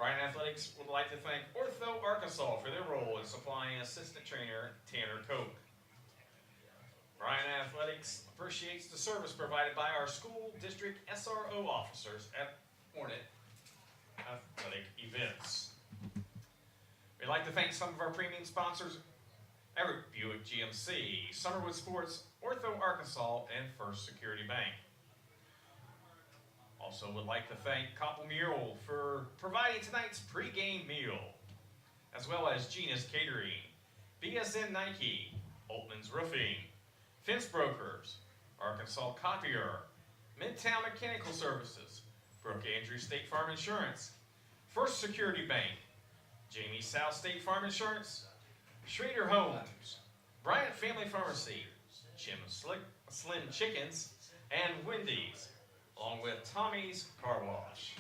Bryant Athletics would like to thank Ortho Arkansas for their role in supplying assistant trainer Tanner Koch. Bryant Athletics appreciates the service provided by our school district SRO officers at Hornet Athletic Events. We'd like to thank some of our premium sponsors: Everett Buick GMC, Summerwood Sports, Ortho Arkansas, and First Security Bank. Also would like to thank Copple Mule for providing tonight's pregame meal, as well as Gina's Catering, BSN Nike, Altman's Roofing, Fence Brokers, Arkansas Copier, Midtown Mechanical Services, Brooke Andrews State Farm Insurance, First Security Bank, Jamie South State Farm Insurance, Schrader Homes, Bryant Family Pharmacy, Jim Slim Chickens, and Wendy's, along with Tommy's Car Wash,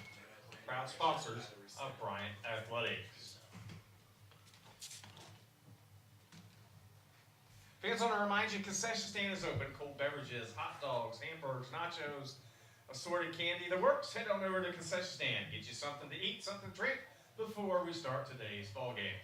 proud sponsors of Bryant Athletics. Fans, want to remind you, concession stand is open. Cold beverages, hot dogs, hamburgers, nachos, assorted candy. The works. Head on over to the concession stand. Get you something to eat, something to drink before we start today's ball game.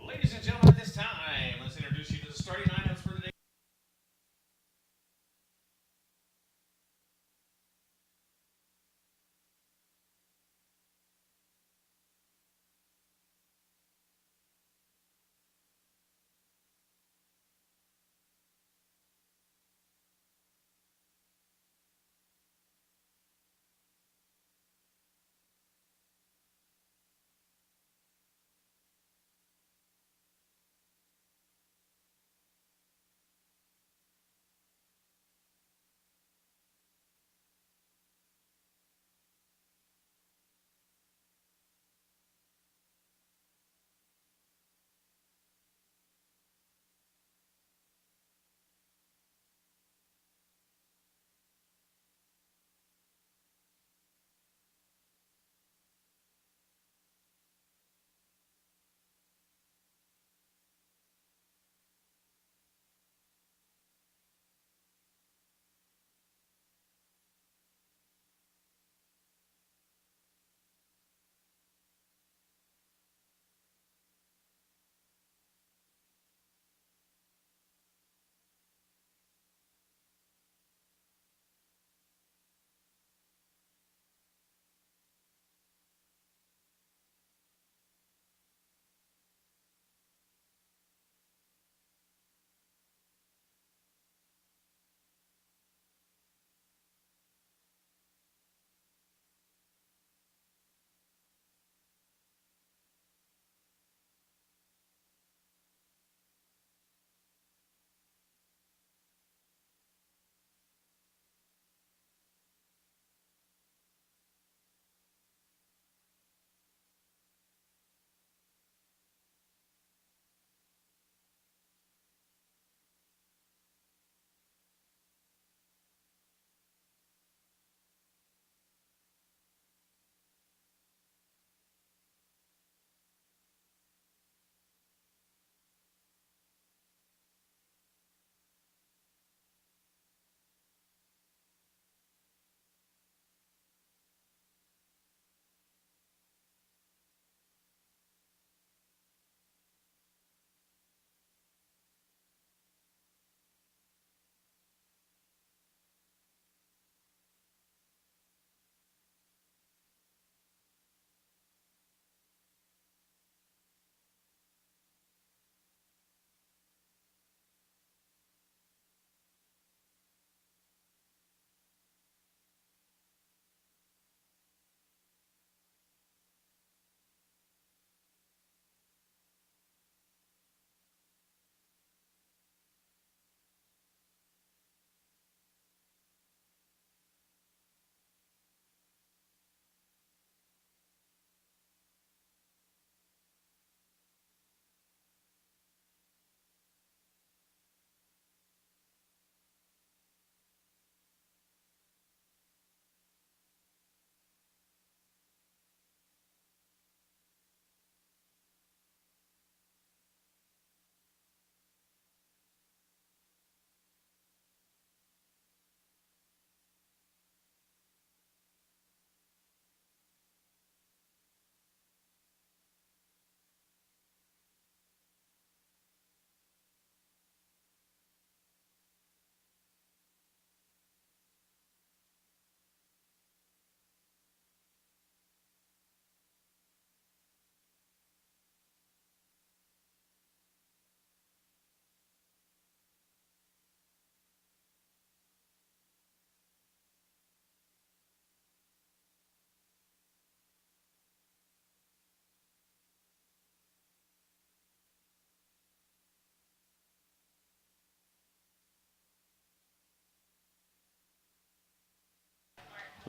Ladies and gentlemen, at this time, let's introduce you to the starting lineups for the day.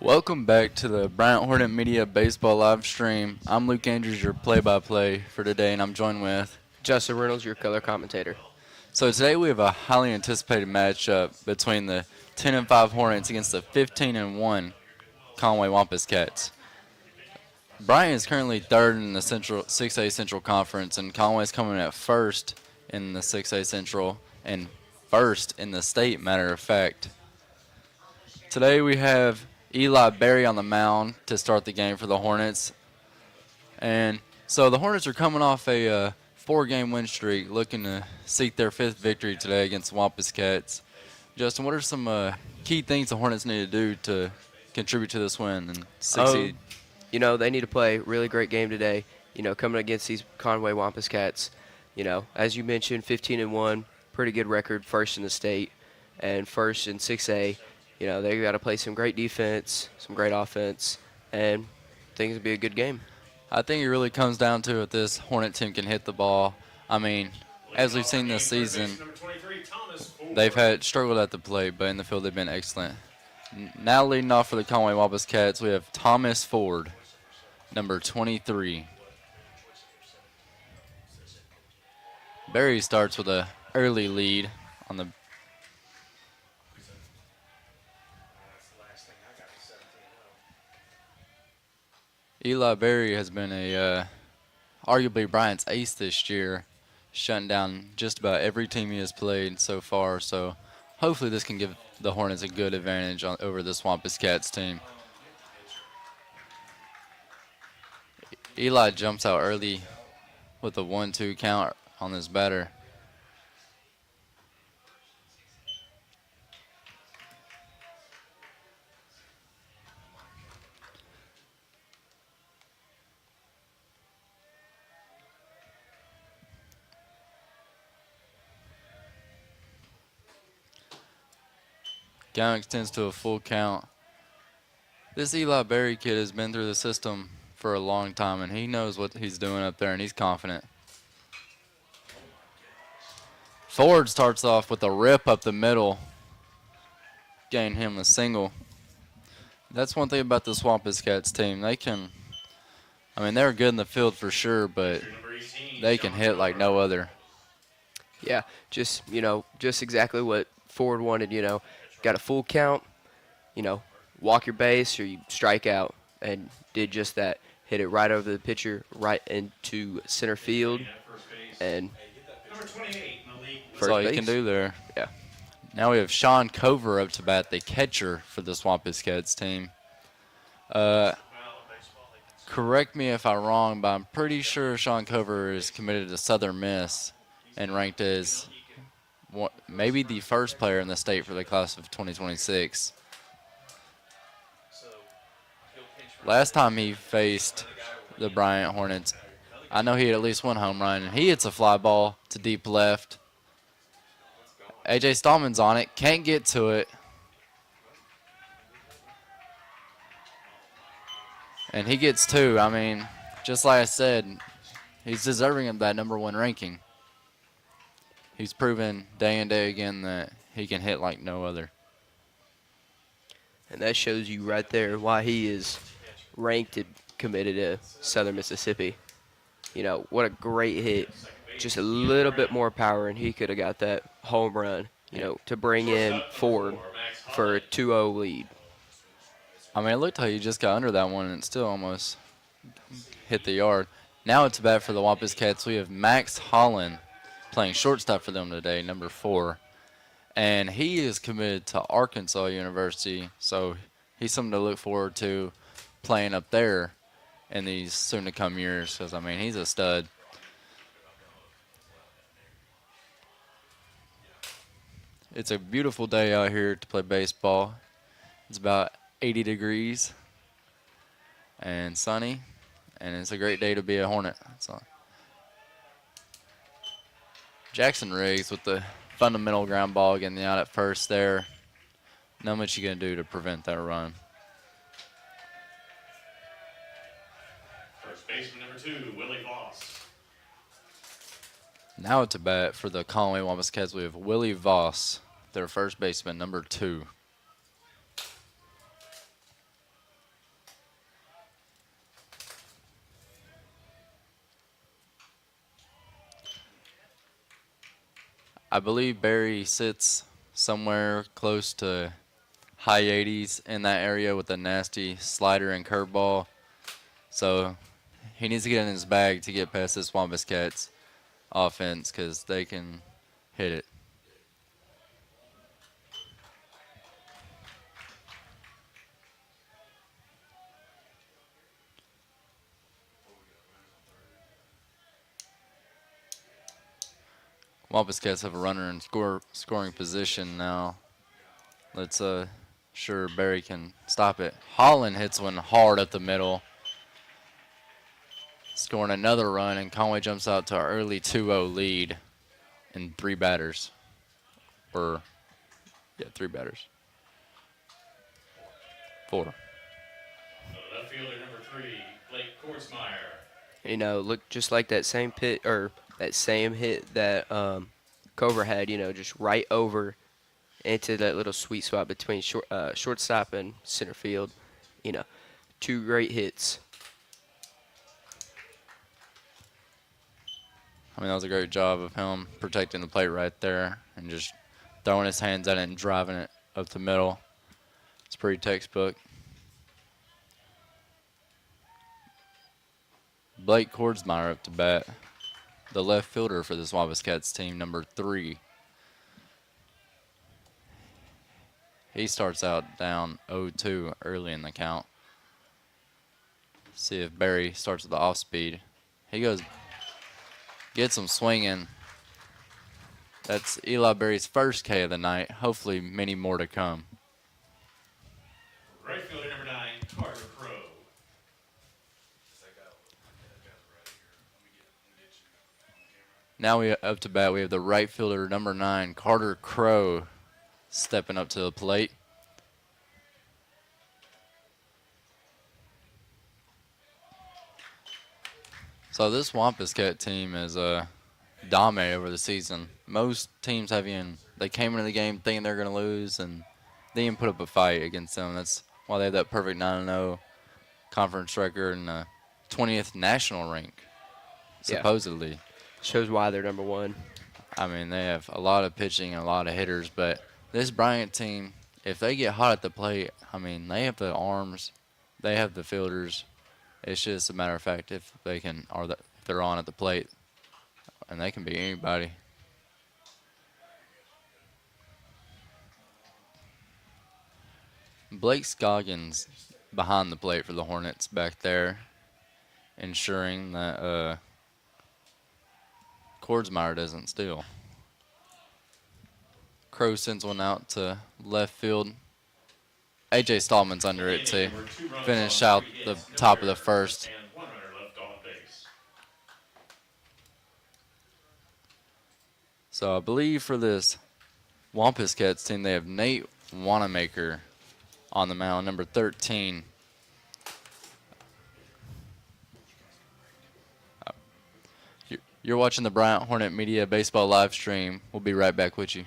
Welcome back to the Bryant Hornet Media Baseball live stream. I'm Luke Andrews, your play-by-play for today, and I'm joined with Justin Reynolds, your color commentator. So today we have a highly anticipated matchup between the 10-5 Hornets against the 15-1 Conway Wampus Cats. Bryant is currently third in the Central 6A Central Conference, and Conway is coming at first in the 6A Central and first in the state, matter of fact. Today we have Eli Berry on the mound to start the game for the Hornets. And so the Hornets are coming off a 4-game win streak, looking to seek their 5th victory today against the Wampus Cats. Justin, what are some key things the Hornets need to do to contribute to this win and succeed? They need to play a really great game today. Coming against these Conway Wampus Cats. As you mentioned, 15-1, pretty good record, first in the state, and first in 6A. They got to play some great defense, some great offense, and things will be a good game. I think it really comes down to if this Hornet team can hit the ball. I mean, as we've seen this season, they've had struggled at the plate, but in the field they've been excellent. Now leading off for the Conway Wampus Cats, we have Thomas Ford, number 23. Berry starts with an early lead on the Eli Berry has been arguably Bryant's ace this year, shutting down just about every team he has played so far. So hopefully this can give the Hornets a good advantage over this Wampus Cats team. Eli jumps out early with a 1-2 count on this batter. Count extends to a full count. This Eli Berry kid has been through the system for a long time, and he knows what he's doing up there, and he's confident. Ford starts off with a rip up the middle, getting him a single. That's one thing about the Wampus Cats team. They're good in the field for sure, but they can hit like no other. Yeah, just exactly what Ford wanted, Got a full count, walk your base or you strike out, and did just that. Hit it right over the pitcher, right into center field, and that's all you can do there. Yeah. Now we have Sean Cover up to bat, the catcher for the Wampus Cats team. Correct me if I'm wrong, but I'm pretty sure Sean Cover is committed to Southern Miss and ranked as maybe the first player in the state for the class of 2026. Last time he faced the Bryant Hornets, I know he had at least one home run, and he hits a fly ball to deep left. A.J. Stallman's on it, can't get to it. And he gets 2. I mean, just like I said, he's deserving of that #1 ranking. He's proven day and day again that he can hit like no other. And that shows you right there why he is ranked and committed to Southern Mississippi. What a great hit. Just a little bit more power, and he could have got that home run, to bring in Ford for a 2-0 lead. I mean, it looked like he just got under that one, and it still almost hit the yard. Now it's bad for the Wampus Cats. We have Max Holland playing shortstop for them today, number 4. And he is committed to Arkansas University, so he's something to look forward to playing up there in these soon-to-come years because, he's a stud. It's a beautiful day out here to play baseball. It's about 80 degrees and sunny, and it's a great day to be a Hornet. Jackson Riggs with the fundamental ground ball getting out at first there. Not much you can do to prevent that run. First baseman number 2, Willie Voss. Now to bat for the Conway Wampus Cats, we have Willie Voss, their first baseman, number 2. I believe Barry sits somewhere close to high 80s in that area with a nasty slider and curveball. So he needs to get in his bag to get past this Wampus Cats offense because they can hit it. Wampus Cats have a runner in scoring position now. Let's sure Barry can stop it. Holland hits one hard up the middle, scoring another run, and Conway jumps out to our early 2-0 lead in 3 batters. Three batters. 4. Left fielder number 3, Blake Korsmeyer. You know, look just like that same that same hit that Cover had. You know, just right over into that little sweet spot between shortstop and center field. You know, 2 great hits. I mean, that was a great job of him protecting the plate right there and just throwing his hands at it and driving it up the middle. It's pretty textbook. Blake Kordsmeyer up to bat, the left fielder for this Wampus Cats team, number 3. He starts out down 0-2 early in the count. See if Barry starts with the off speed. He goes, gets him swinging. That's Eli Berry's first K of the night. Hopefully many more to come. Right fielder number 9, Carter Crow. Now we up to bat. We have the right fielder number 9, Carter Crow, stepping up to the plate. So this Wampus Cat team is dominated over the season. Most teams they came into the game thinking they're going to lose, and they didn't put up a fight against them. That's why they have that perfect 9-0 conference record and the 20th national rank, supposedly. Yeah. Shows why they're number 1. I mean, they have a lot of pitching and a lot of hitters, but this Bryant team, if they get hot at the plate, I mean, they have the arms, they have the fielders. It's just a matter of fact if they can, if they're on at the plate, and they can beat anybody. Blake Scoggins behind the plate for the Hornets back there, ensuring that Kordsmeyer doesn't steal. Crow sends one out to left field. A.J. Stallman's under it to finish out the top of the first. And 1 runner left on base. So I believe for this Wampus Cats team, they have Nate Wanamaker on the mound, number 13. You're watching the Bryant Hornet Media Baseball live stream. We'll be right back with you.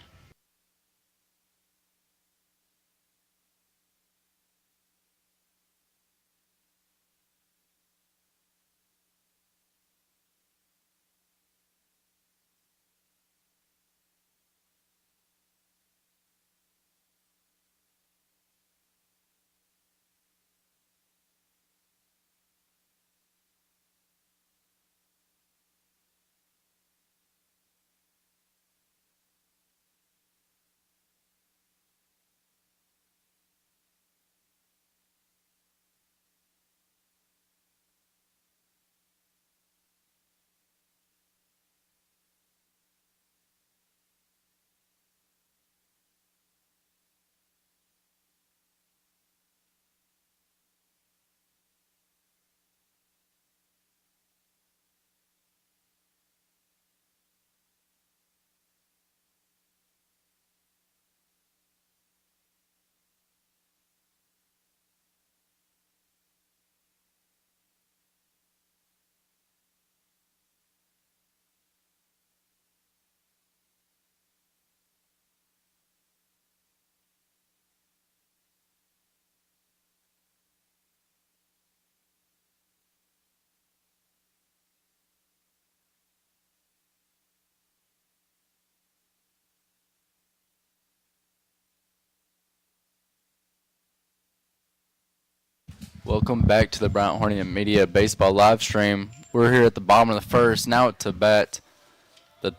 Welcome back to the Bryant Hornet Media Baseball live stream. We're here at the bottom of the first. Now to bat the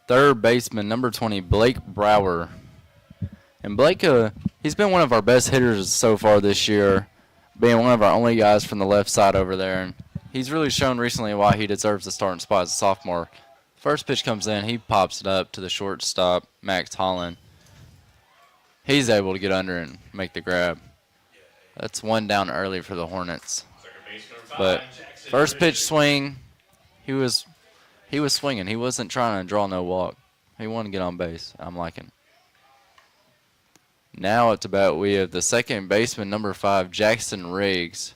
third baseman, number 20, Blake Brower. And Blake, he's been one of our best hitters so far this year, being one of our only guys from the left side over there. And he's really shown recently why he deserves the starting spot as a sophomore. First pitch comes in, he pops it up to the shortstop, Max Holland. He's able to get under and make the grab. That's one down early for the Hornets. But first pitch swing, he was swinging. He wasn't trying to draw no walk. He wanted to get on base. I'm liking. Now at the bat we have the second baseman, number 5, Jackson Riggs.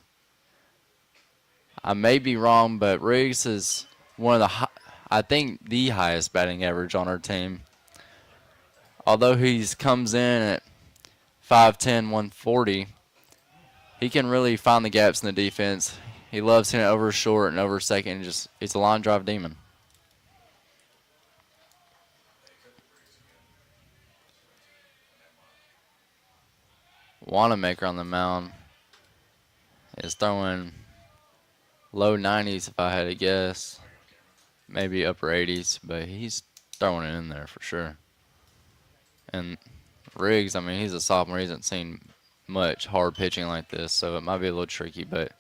I may be wrong, but Riggs is one of the I think the highest batting average on our team. Although he comes in at 5'10", 140. He can really find the gaps in the defense. He loves hitting over short and over second. He's a line drive demon. Wanamaker on the mound is throwing low 90s if I had to guess. Maybe upper 80s, but he's throwing it in there for sure. And Riggs, I mean, he's a sophomore. He hasn't seen much hard pitching like this, so it might be a little tricky, but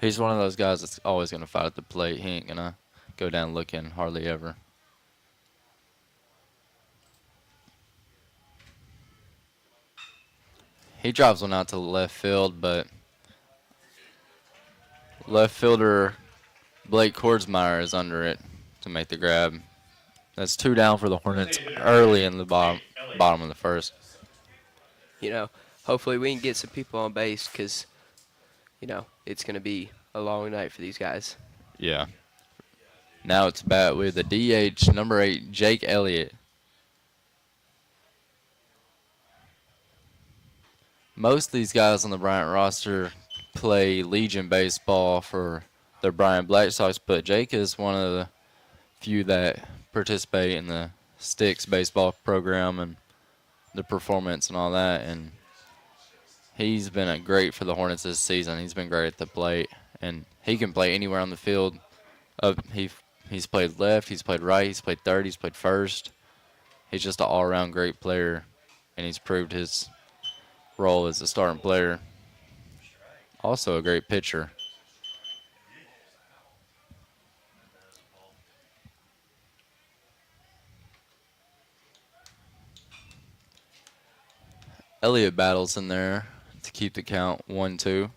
he's one of those guys that's always going to fight at the plate. He ain't going to go down looking hardly ever. He drives one out to left field, but left fielder Blake Kordsmeyer is under it to make the grab. That's 2 down for the Hornets early in the bottom of the first. You know, hopefully we can get some people on base because, you know, it's going to be a long night for these guys. Yeah. Now it's bat with the DH, number 8, Jake Elliott. Most of these guys on the Bryant roster play Legion baseball for the Bryant Black Sox, but Jake is one of the few that participate in the Sticks baseball program and the performance and all that. And he's been great for the Hornets this season. He's been great at the plate, and he can play anywhere on the field. He's played left, he's played right, he's played third, he's played first. He's just an all-around great player, and he's proved his role as a starting player. Also a great pitcher. Elliott battles in there to keep the count 1-2. You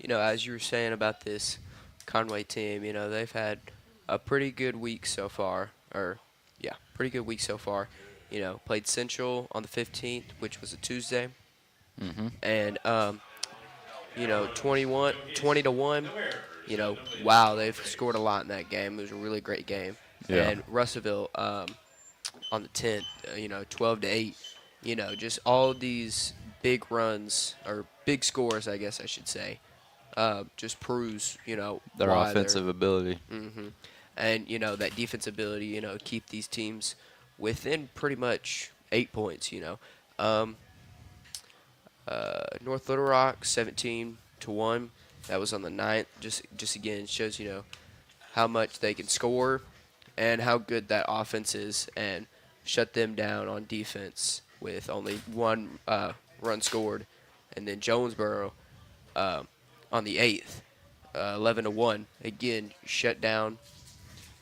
know, as you were saying about this Conway team, you know, they've had a pretty good week so far. Pretty good week so far. You know, played Central on the 15th, which was a Tuesday. Mm-hmm. And, you know, 20-1. You know, wow, they've scored a lot in that game. It was a really great game. Yeah. And Russellville on the 10th, you know, 12-8. You know, just all these big runs, or big scores, I guess I should say, just proves, you know, Their why offensive ability. Mm-hmm. And, you know, that defense ability, you know, keep these teams within pretty much 8 points, you know. North Little Rock, 17-1. That was on the 9th. Just again, shows, you know, how much they can score and how good that offense is, and shut them down on defense with only 1 run scored. And then Jonesboro on the 8th, 11-1. Again, shut down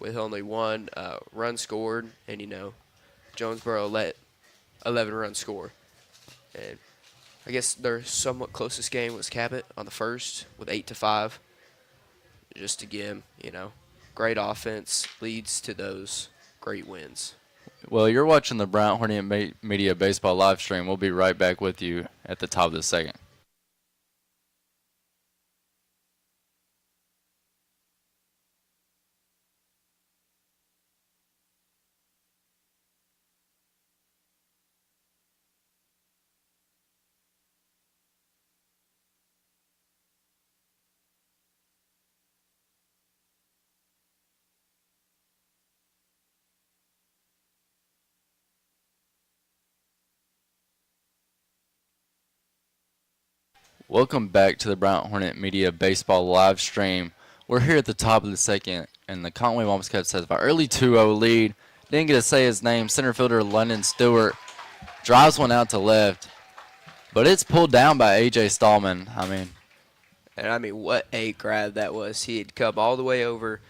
with only 1 run scored. And, you know, Jonesboro let 11 runs score. And I guess their somewhat closest game was Cabot on the 1st with 8-5. Just again, you know, great offense leads to those great wins. Well, you're watching the Bryant Hornet Media Baseball live stream. We'll be right back with you at the top of the second. Welcome back to the Bryant Hornet Media Baseball live stream. We're here at the top of the second, and the Conway Wampus Cats has an early 2-0 lead. Didn't get to say his name. Center fielder London Stewart drives one out to left, but it's pulled down by A.J. Stallman. What a grab that was. He had come all the way over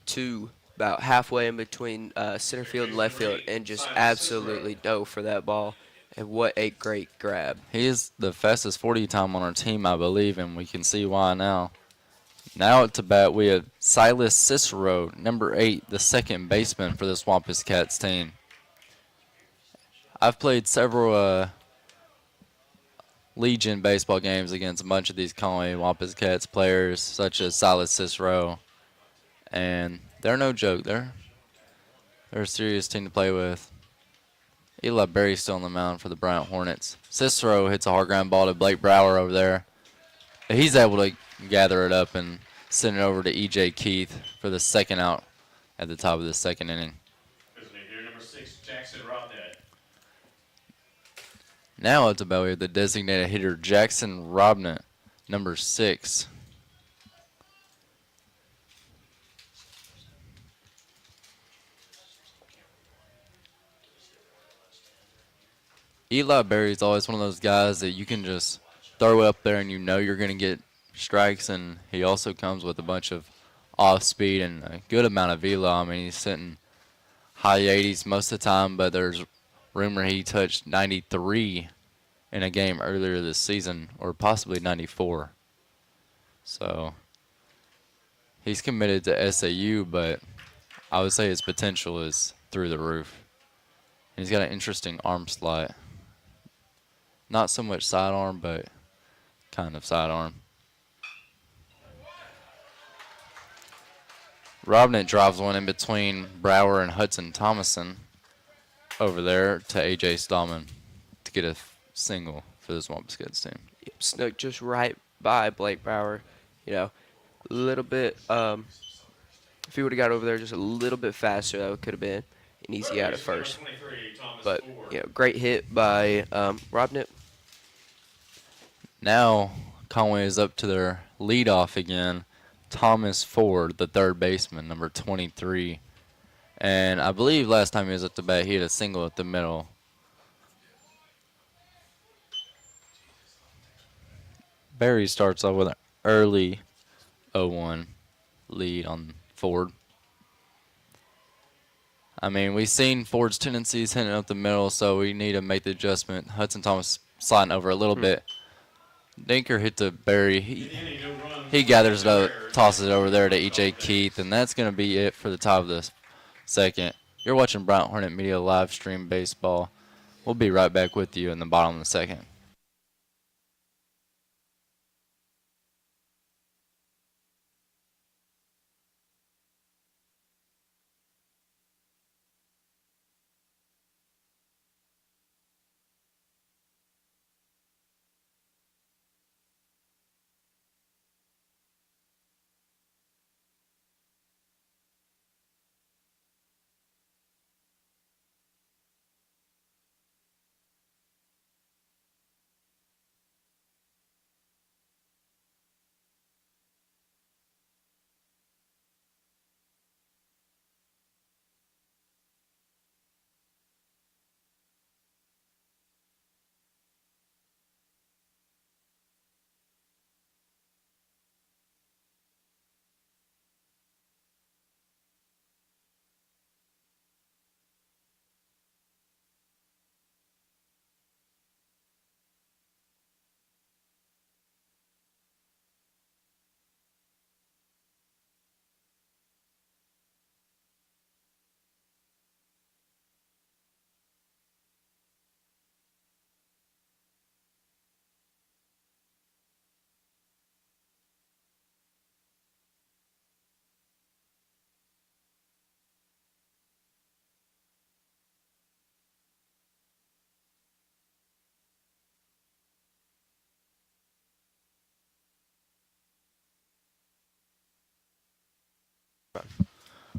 to about halfway in between center field and left field and just absolutely dove for that ball. And what a great grab. He is the fastest 40 time on our team, I believe, and we can see why now. Now to bat, we have Silas Cicero, number 8, the second baseman for this Wampus Cats team. I've played several Legion baseball games against a bunch of these Conway Wampus Cats players, such as Silas Cicero, and they're no joke. They're a serious team to play with. Eli Berry's still on the mound for the Bryant Hornets. Cicero hits a hard ground ball to Blake Brower over there. He's able to gather it up and send it over to E.J. Keith for the second out at the top of the second inning. Designated hitter number 6, Jackson Robnett. Now at the bat, we have the designated hitter Jackson Robnett, number 6. Eli Berry's always one of those guys that you can just throw up there and you know you're going to get strikes, and he also comes with a bunch of off speed and a good amount of velo. I mean, he's sitting high 80s most of the time, but there's rumor he touched 93 in a game earlier this season, or possibly 94. So he's committed to SAU, but I would say his potential is through the roof. He's got an interesting arm slot. Not so much sidearm, but kind of sidearm. Robnett drives one in between Brower and Hudson Thomason over there to A.J. Stallman to get a single for this Wampus Cats team. Yep, snuck just right by Blake Brower. A little bit, if he would have got over there just a little bit faster, that could have been an easy out at first. But, great hit by Robnett. Now Conway is up to their leadoff again. Thomas Ford, the third baseman, number 23. And I believe last time he was at the bat, he had a single at the middle. Barry starts off with an early 0-1 lead on Ford. I mean, we've seen Ford's tendencies hitting up the middle, so we need to make the adjustment. Hudson Thomas sliding over a little bit. Dinker hit to Barry. He gathers it up, tosses it over there to E.J. Keith, and that's going to be it for the top of the second. You're watching Bryant Hornet Media live stream baseball. We'll be right back with you in the bottom of the second.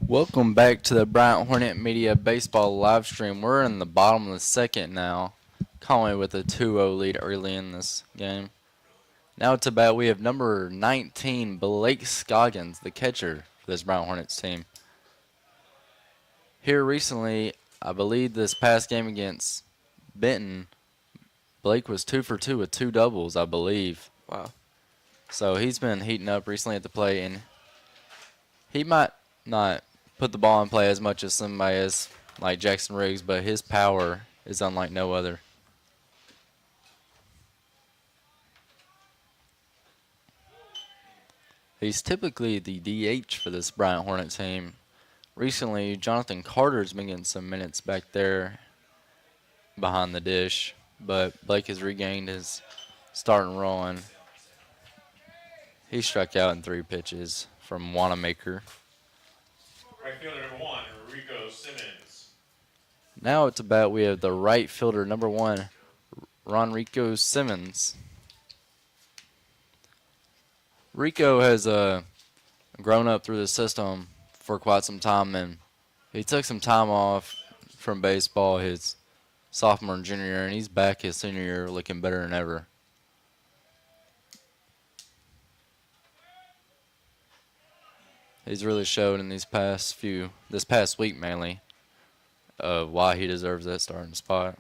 Welcome back to the Bryant Hornet Media Baseball live stream. We're in the bottom of the second now. Conway with a 2-0 lead early in this game. Now to bat, we have number 19, Blake Scoggins, the catcher for this Bryant Hornets team. Here recently, I believe this past game against Benton, Blake was 2 for 2 with 2 doubles, I believe. Wow. So he's been heating up recently at the plate, and he might not put the ball in play as much as somebody is like Jackson Riggs, but his power is unlike no other. He's typically the DH for this Bryant Hornet team. Recently, Jonathan Carter's been getting some minutes back there behind the dish, but Blake has regained his starting role, and he struck out in 3 pitches from Wanamaker. Right fielder number 1, Rico Simmons. Now at the bat, we have the right fielder, number 1, Ronrico Simmons. Rico has grown up through the system for quite some time, and he took some time off from baseball his sophomore and junior year, and he's back his senior year looking better than ever. He's really showed in this past week mainly, of why he deserves that starting spot.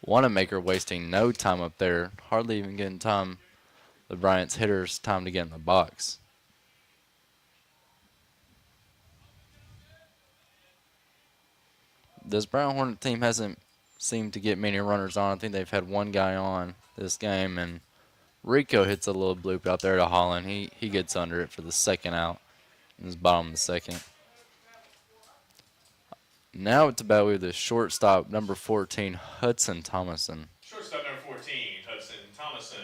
Wanamaker wasting no time up there, hardly even getting time, the Bryant's hitters, time to get in the box. This Bryant Hornet team hasn't seemed to get many runners on. I think they've had one guy on this game, and Rico hits a little bloop out there to Holland. He gets under it for the second out in his bottom of the second. Now it's about with the shortstop, number 14, Hudson Thomason. Shortstop number 14, Hudson Thomason.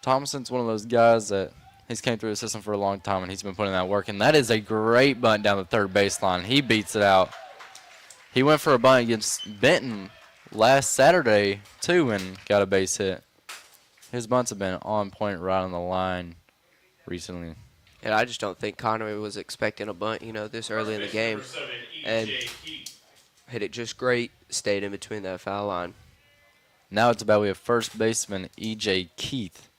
Thomason's one of those guys that he's came through the system for a long time, and he's been putting that work. And that is a great bunt down the third baseline. He beats it out. He went for a bunt against Benton last Saturday, too, and got a base hit. His bunts have been on point right on the line recently. And I just don't think Conway was expecting a bunt, this early in the game. Number 7, And E.J. Keith. hit it just great, stayed in between that foul line. Now it's about we have first baseman E.J. Keith.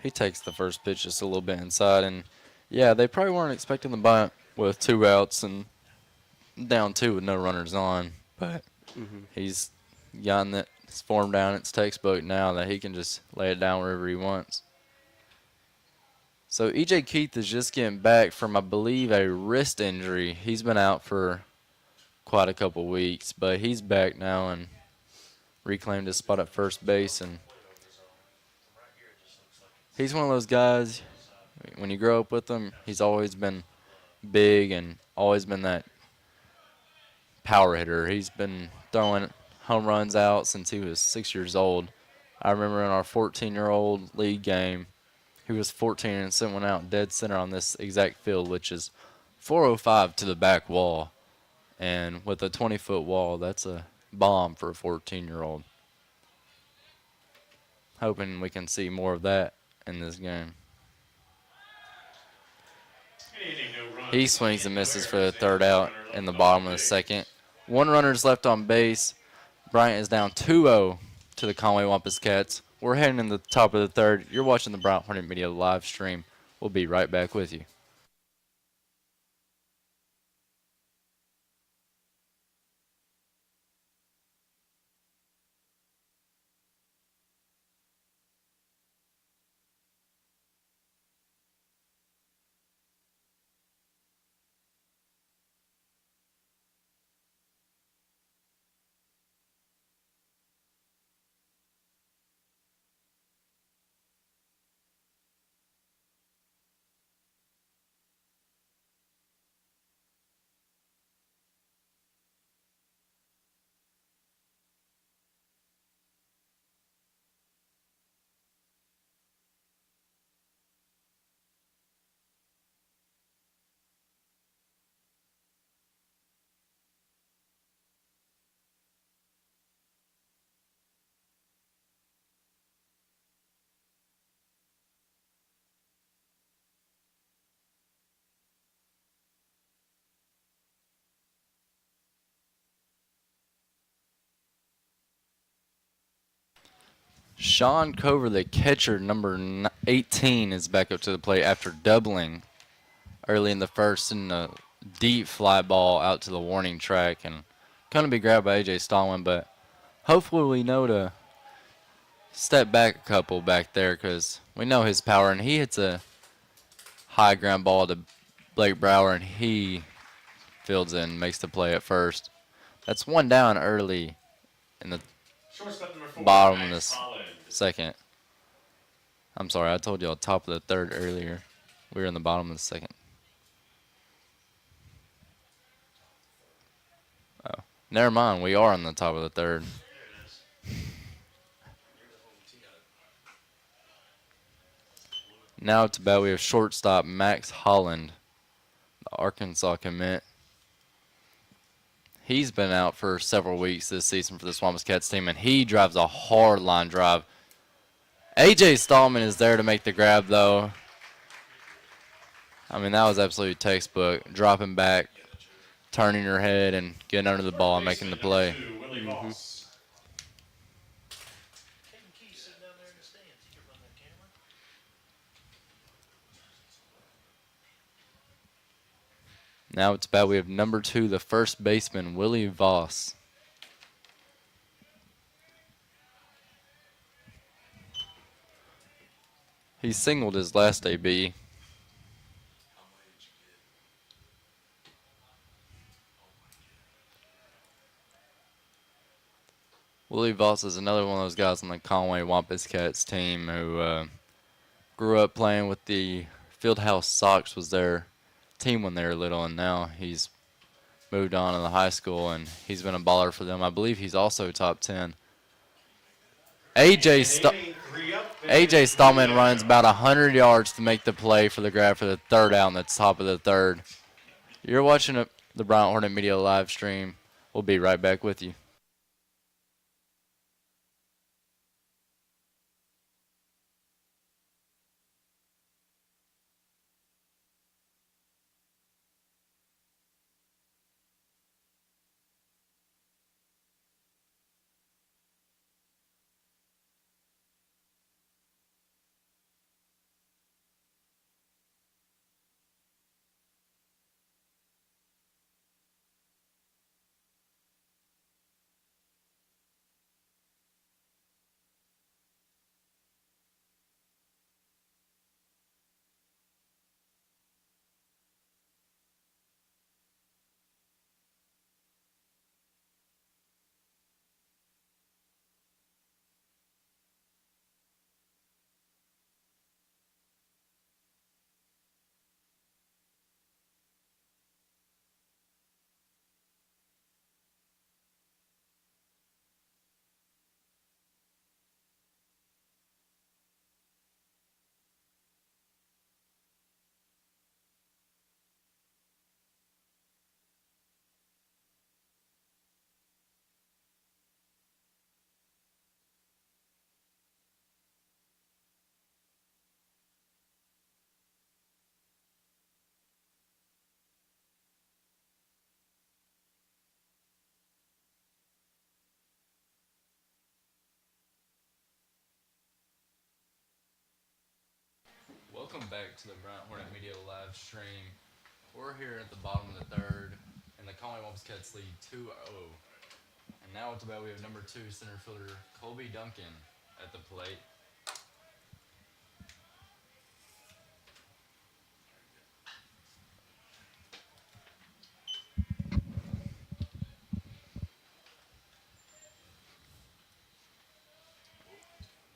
He takes the first pitch just a little bit inside, and yeah, they probably weren't expecting the bunt with 2 outs and down 2 with no runners on, but he's gotten that form down its textbook now that he can just lay it down wherever he wants. So E.J. Keith is just getting back from, I believe, a wrist injury. He's been out for quite a couple weeks, but he's back now and reclaimed his spot at first base. And he's one of those guys, when you grow up with him, he's always been big and always been that power hitter. He's been throwing home runs out since he was 6 years old. I remember in our 14-year-old league game, he was 14 and sent one out dead center on this exact field, which is 405 to the back wall. And with a 20-foot wall, that's a bomb for a 14-year-old. Hoping we can see more of that in this game. He swings and misses for the third out in the bottom of the second. 1 runner's left on base. Bryant is down 2-0 to the Conway Wampus Cats. We're heading in the top of the third. You're watching the Bryant Hornet Media live stream. We'll be right back with you. Sean Cover, the catcher, number 18, is back up to the plate after doubling early in the first in a deep fly ball out to the warning track and going to be grabbed by A.J. Stallman, but hopefully we know to step back a couple back there because we know his power, and he hits a high ground ball to Blake Brower, and he fields in, makes the play at first. That's one down early in the Shortstop number 4, bottom of Max this Holland. second. I'm sorry, I told you on top of the third earlier. We were in the bottom of the second. Oh, never mind. We are on the top of the third. Now it's about we have shortstop Max Holland, the Arkansas commit. He's been out for several weeks this season for the Swampus Cats team, and he drives a hard line drive. A.J. Stallman is there to make the grab, though. I mean, that was absolutely textbook. Dropping back, turning your head, and getting under the ball and making the play. Now it's about we have number 2, the first baseman, Willie Voss. He singled his last AB. Willie Voss is another one of those guys on the Conway Wampus Cats team who grew up playing with the Fieldhouse Sox, was their team when they were little, and now he's moved on to the high school, and he's been a baller for them. I believe he's also top 10. A.J. Stallman runs about 100 yards to make the play for the grab for the third out in the top of the third. You're watching the Bryant Hornet Media live stream. We'll be right back with you. Welcome back to the Bryant Hornet Media live stream. We're here at the bottom of the third, and the Conway Wampus Cats lead 2-0. And now it's about we have number 2 center fielder Colby Duncan at the plate.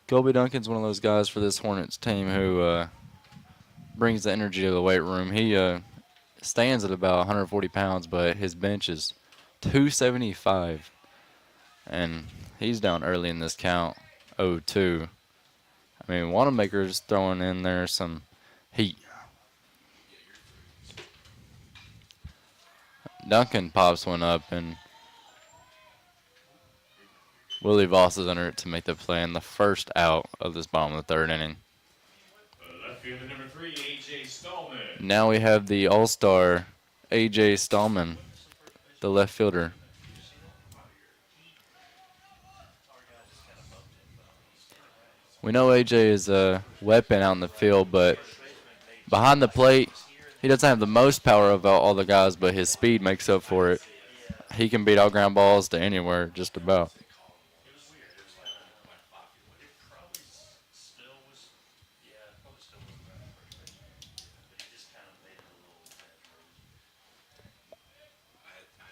Colby Duncan's one of those guys for this Hornets team who brings the energy to the weight room. He stands at about 140 pounds, but his bench is 275. And he's down early in this count, 0-2. I mean, Wanamaker's throwing in there some heat. Duncan pops one up, and Willie Voss is under it to make the play in the first out of this bottom of the third inning. Left fielder number 3, A.J. Stallman. Now we have the all-star A.J. Stallman, the left fielder. We know AJ is a weapon out in the field, but behind the plate, he doesn't have the most power of all the guys, but his speed makes up for it. He can beat out ground balls to anywhere, just about.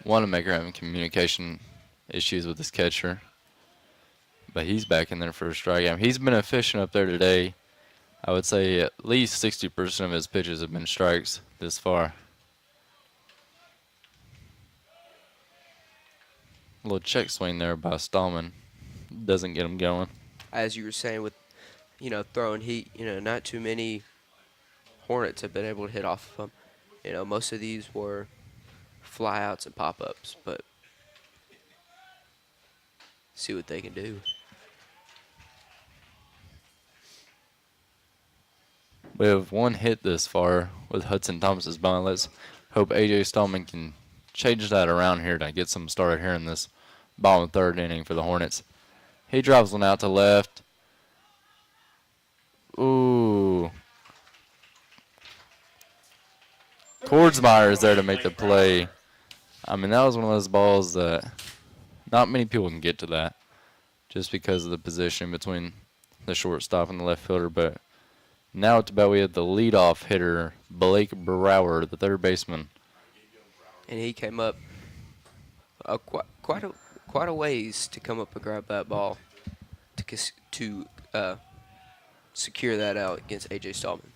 Wanamaker having communication issues with his catcher, but he's back in there for a strikeout. He's been efficient up there today. I would say at least 60% of his pitches have been strikes this far. A little check swing there by Stallman. Doesn't get him going. As you were saying with, throwing heat, not too many Hornets have been able to hit off of them. Most of these were flyouts and pop-ups, but see what they can do. We have one hit this far with Hudson Thomas's bunt. Let's hope A.J. Stallman can change that around here to get some started here in this bottom of the third inning for the Hornets. He drives one out to left. Ooh. Kordsmeyer is there to make the play. I mean, that was one of those balls that not many people can get to that just because of the position between the shortstop and the left fielder, but now it's about we have the leadoff hitter, Blake Brower, the third baseman. And he came up quite a ways to come up and grab that ball to secure that out against A.J. Stallman.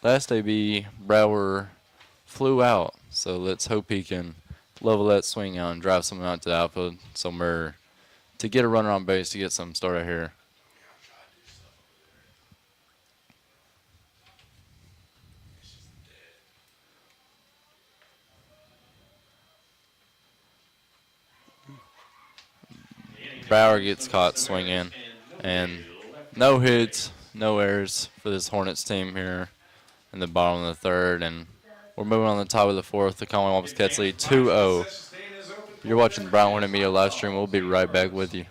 Last AB, Brower flew out, so let's hope he can level that swing out and drive someone out to the outfield somewhere to get a runner on base to get some started here. Brower gets caught swinging, and no hits, no errors for this Hornets team here in the bottom of the third, and we're moving on the top of the fourth. The Conway Wampus Cats lead 2-0. You're watching the Bryant Hornet Media live stream. We'll be right back with you.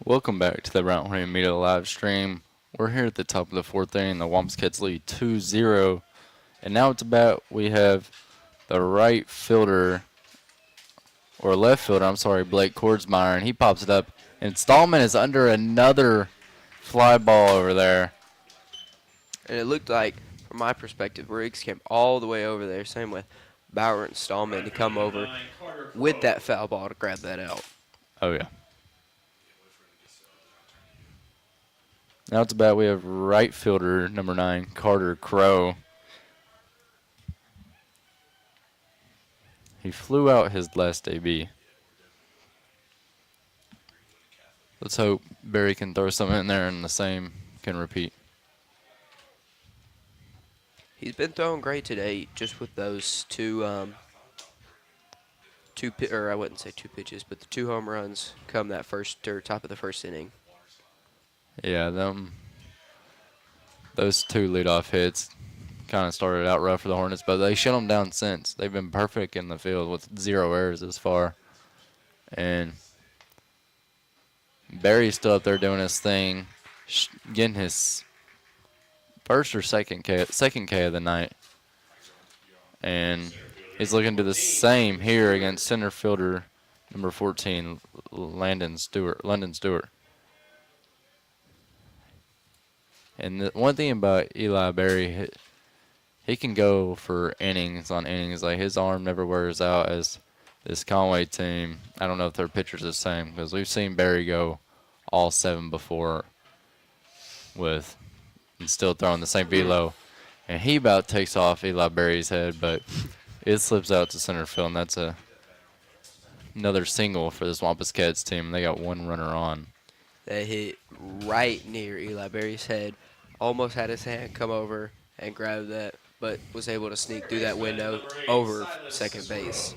Welcome back to the Bryant Hornet Media live stream. We're here at the top of the fourth inning. The Wampus Cats lead 2-0. And now it's about we have the right fielder, or left fielder, I'm sorry, Blake Kordsmeyer, and he pops it up. And Stallman is under another fly ball over there. And it looked like, from my perspective, Riggs came all the way over there, same with Bauer and Stallman, to come over with that foul ball to grab that out. Oh, yeah. Now it's about we have right fielder, number 9, Carter Crow. He flew out his last AB. Let's hope Barry can throw something in there and the same can repeat. He's been throwing great today, just with those I wouldn't say two pitches, but the 2 home runs come that top of the first inning. Yeah, those 2 leadoff hits kind of started out rough for the Hornets, but they shut them down since. They've been perfect in the field with 0 errors this far. And Barry's still up there doing his thing, getting his first or second K of the night. And he's looking to do the same here against center fielder number 14, London Stewart. And the one thing about Eli Berry, he can go for innings on innings. Like, his arm never wears out. As this Conway team, I don't know if their pitcher's the same, because we've seen Berry go all 7 before with and still throwing the same velo. And he about takes off Eli Berry's head, but it slips out to center field, and that's another single for this Wampus Cats team. They got 1 runner on. That hit right near Eli Berry's head. Almost had his hand come over and grab that, but was able to sneak through that window over second base.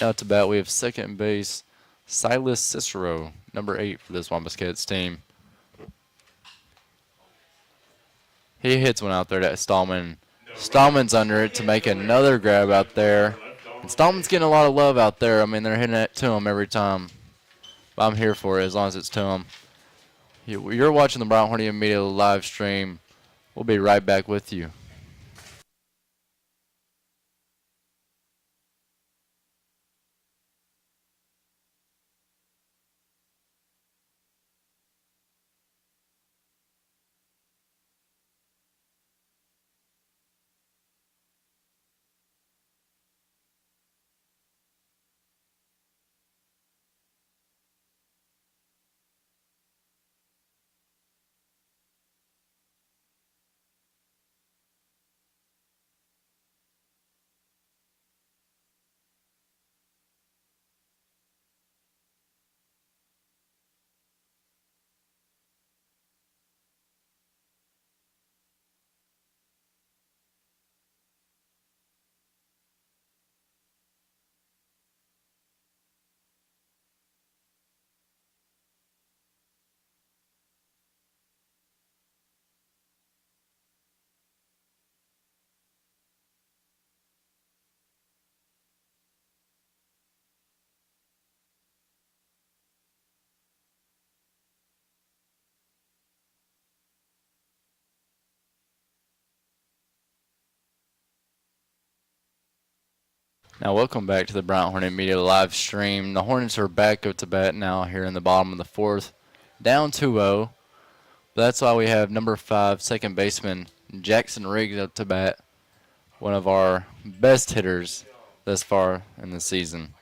Now to bat, we have second base Silas Cicero, number 8 for this Wampus Cats team. He hits one out there to Stallman. Stallman's under it to make another grab out there. And Stallman's getting a lot of love out there. I mean, they're hitting it to him every time. But I'm here for it as long as it's to him. You're watching the Bryant Hornet Media live stream. We'll be right back with you. Now, welcome back to the Bryant Hornet Media live stream. The Hornets are back up to bat now here in the bottom of the 4th, down 2-0. That's why we have number 5, second baseman Jackson Riggs up to bat, one of our best hitters thus far in the season.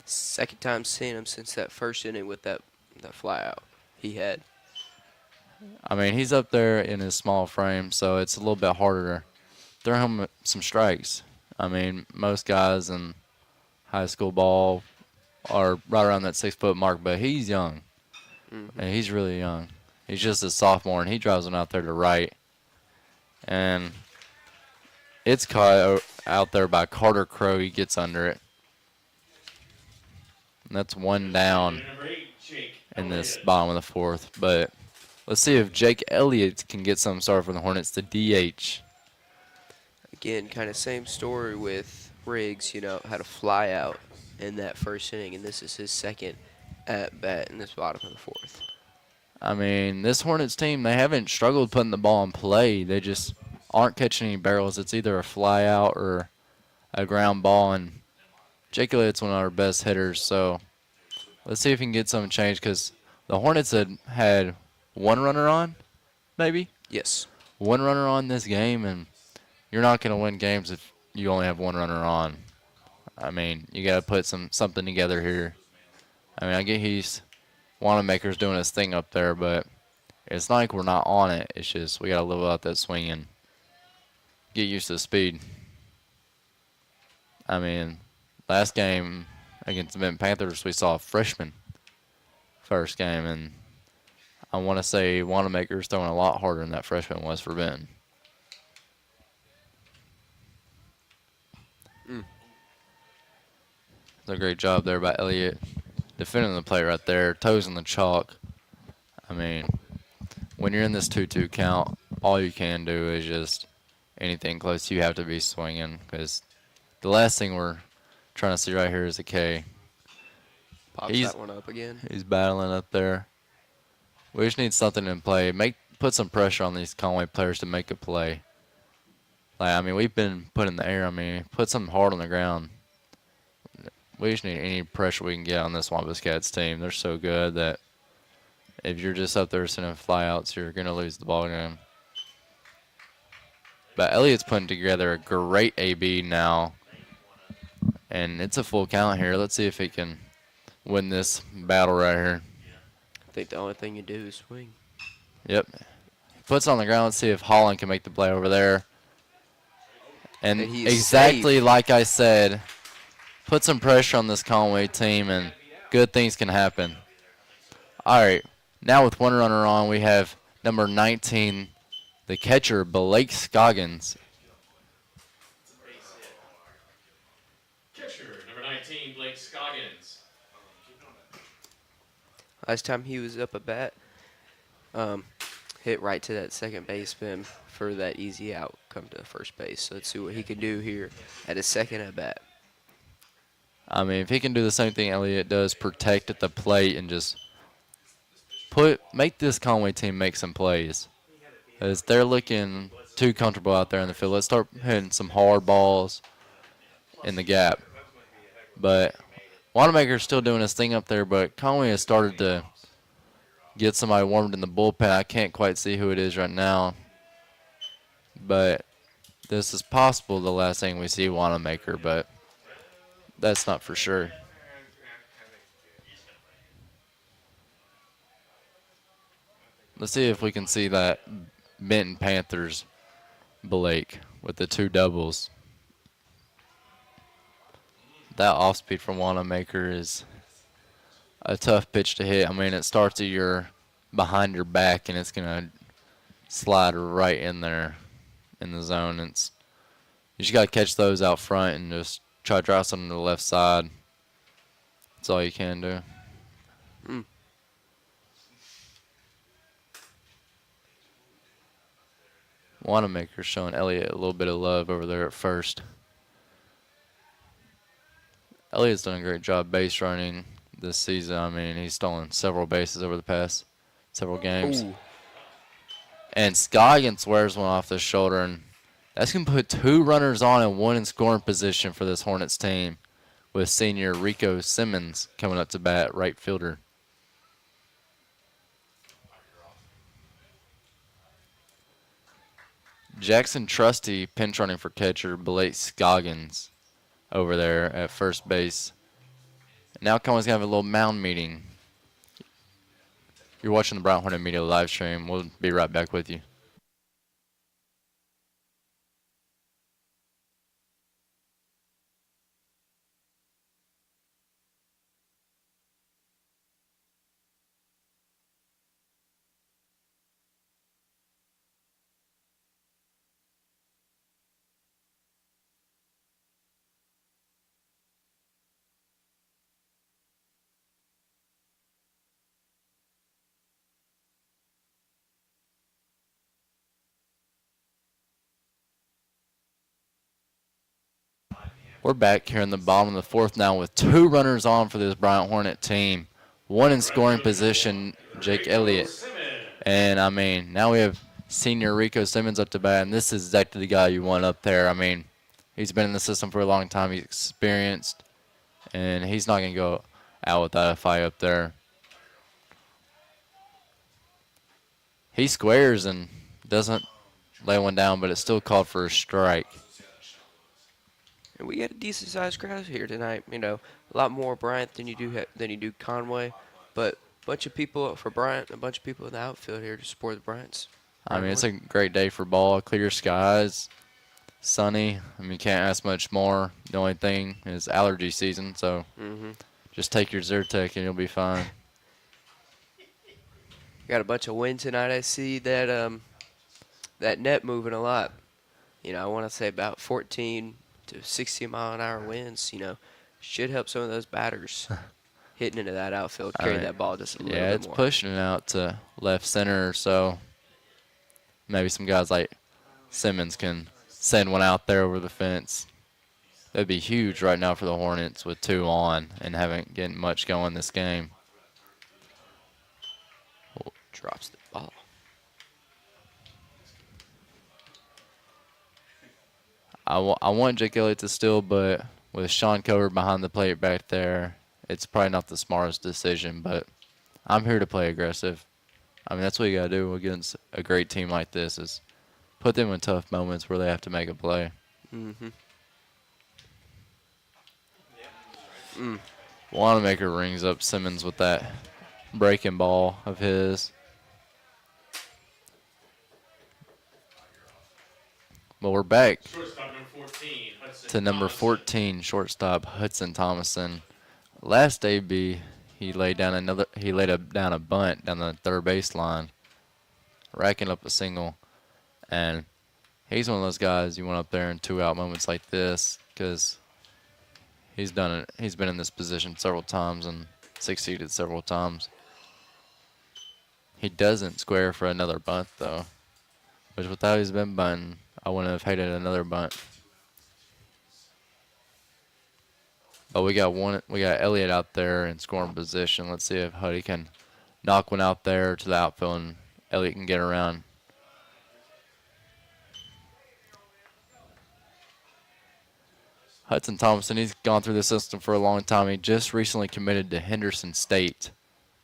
Second time seeing him since that first inning with that fly out he had. I mean, he's up there in his small frame, so it's a little bit harder to throw him some strikes. I mean, most guys in high school ball are right around that 6-foot mark, but he's young. Mm-hmm. And he's really young. He's just a sophomore, and he drives one out there to right. And it's caught out there by Carter Crow. He gets under it. And that's 1 down in this bottom of the 4th. But let's see if Jake Elliott can get some start for the Hornets to DH. Again, kind of same story with Riggs, had a fly out in that first inning, and this is his second at bat in this bottom of the 4th. I mean, this Hornets team, they haven't struggled putting the ball in play. They just aren't catching any barrels. It's either a fly out or a ground ball, and Jake Elliott's one of our best hitters, so let's see if he can get something changed, because the Hornets had 1 runner on, maybe? Yes. 1 runner on this game, and you're not going to win games if you only have 1 runner on. I mean, you got to put something together here. I mean, I get he's Wanamaker's doing his thing up there, but it's not like we're not on it. It's just we got to live out that swing and get used to the speed. I mean, last game against the Benton Panthers, we saw a freshman first game, and I want to say Wanamaker's throwing a lot harder than that freshman was for Benton. A great job there by Elliott, defending the play right there, toes in the chalk. I mean, when you're in this 2-2 count, all you can do is just anything close. You have to be swinging because the last thing we're trying to see right here is a K. Pops that one up again. He's battling up there. We just need something in play. Put some pressure on these Conway players to make a play. Like, I mean, we've been put in the air. I mean, put something hard on the ground. We just need any pressure we can get on this Wampus Cats team. They're so good that if you're just up there sending flyouts, you're going to lose the ball game. But Elliott's putting together a great AB now. And it's a full count here. Let's see if he can win this battle right here. I think the only thing you do is swing. Yep. Puts it on the ground. Let's see if Holland can make the play over there. And exactly like I said, put some pressure on this Conway team and good things can happen. All right. Now with one runner on, we have number 19, the catcher, Blake Scoggins. Catcher, number 19, Blake Scoggins. Last time he was up at bat, hit right to that second baseman for that easy out, come to first base. So let's see what he can do here at his second at bat. I mean, if he can do the same thing Elliott does, protect at the plate and just make this Conway team make some plays. As they're looking too comfortable out there in the field. Let's start hitting some hard balls in the gap. But Wanamaker's still doing his thing up there, but Conway has started to get somebody warmed in the bullpen. I can't quite see who it is right now. But this is possible the last thing we see Wanamaker, but that's not for sure. Let's see if we can see that Benton Panthers Blake with the 2 doubles. That off speed from Wanamaker is a tough pitch to hit. I mean, it starts at behind your back, and it's going to slide right in there in the zone. You just got to catch those out front and just try to drive something to the left side. That's all you can do. Wanamaker showing Elliott a little bit of love over there at first. Elliott's done a great job base running this season. I mean, he's stolen several bases over the past several games. Ooh. And Scoggins wears one off the shoulder, and that's going to put 2 runners on and 1 in scoring position for this Hornets team with senior Rico Simmons coming up to bat, right fielder. Jackson Trusty pinch running for catcher Blake Scoggins over there at first base. Now Conway's going to have a little mound meeting. You're watching the Bryant Hornet Media live stream. We'll be right back with you. We're back here in the bottom of the 4th now with 2 runners on for this Bryant Hornet team. 1 in scoring position, Jake Elliott. And, I mean, now we have senior Rico Simmons up to bat, and this is exactly the guy you want up there. I mean, he's been in the system for a long time. He's experienced, and he's not going to go out without a fight up there. He squares and doesn't lay one down, but it's still called for a strike. And we got a decent-sized crowd here tonight. You know, a lot more Bryant than you do Conway, but a bunch of people for Bryant, a bunch of people in the outfield here to support the Bryants. I mean, it's a great day for ball. Clear skies, sunny. I mean, you can't ask much more. The only thing is allergy season, so just take your Zyrtec and you'll be fine. Got a bunch of wind tonight. I see that that net moving a lot. You know, I want to say about 14 to 60-mile-an-hour winds, you know, should help some of those batters hitting into that outfield, carry that ball just a little bit more. Yeah, it's pushing it out to left center, so maybe some guys like Simmons can send one out there over the fence. That'd be huge right now for the Hornets with 2 on and haven't getting much going this game. Drops the ball. I want Jake Elliott to steal, but with Sean Cover behind the plate back there, it's probably not the smartest decision, but I'm here to play aggressive. I mean, that's what you got to do against a great team like this is put them in tough moments where they have to make a play. Mm-hmm. Wanamaker rings up Simmons with that breaking ball of his. But we're back Shortstop number 14, Hudson to number Thomason. 14, shortstop Hudson Thomason. Last AB, he laid down a bunt down the third baseline, racking up a single, and he's one of those guys you want up there in 2-out moments like this because he's done it. He's been in this position several times and succeeded several times. He doesn't square for another bunt though, which without he's been bunting, I wouldn't have hated another bunt. But we got Elliott out there in scoring position. Let's see if Huddy can knock one out there to the outfield and Elliott can get around. Hudson Thomason, he's gone through the system for a long time. He just recently committed to Henderson State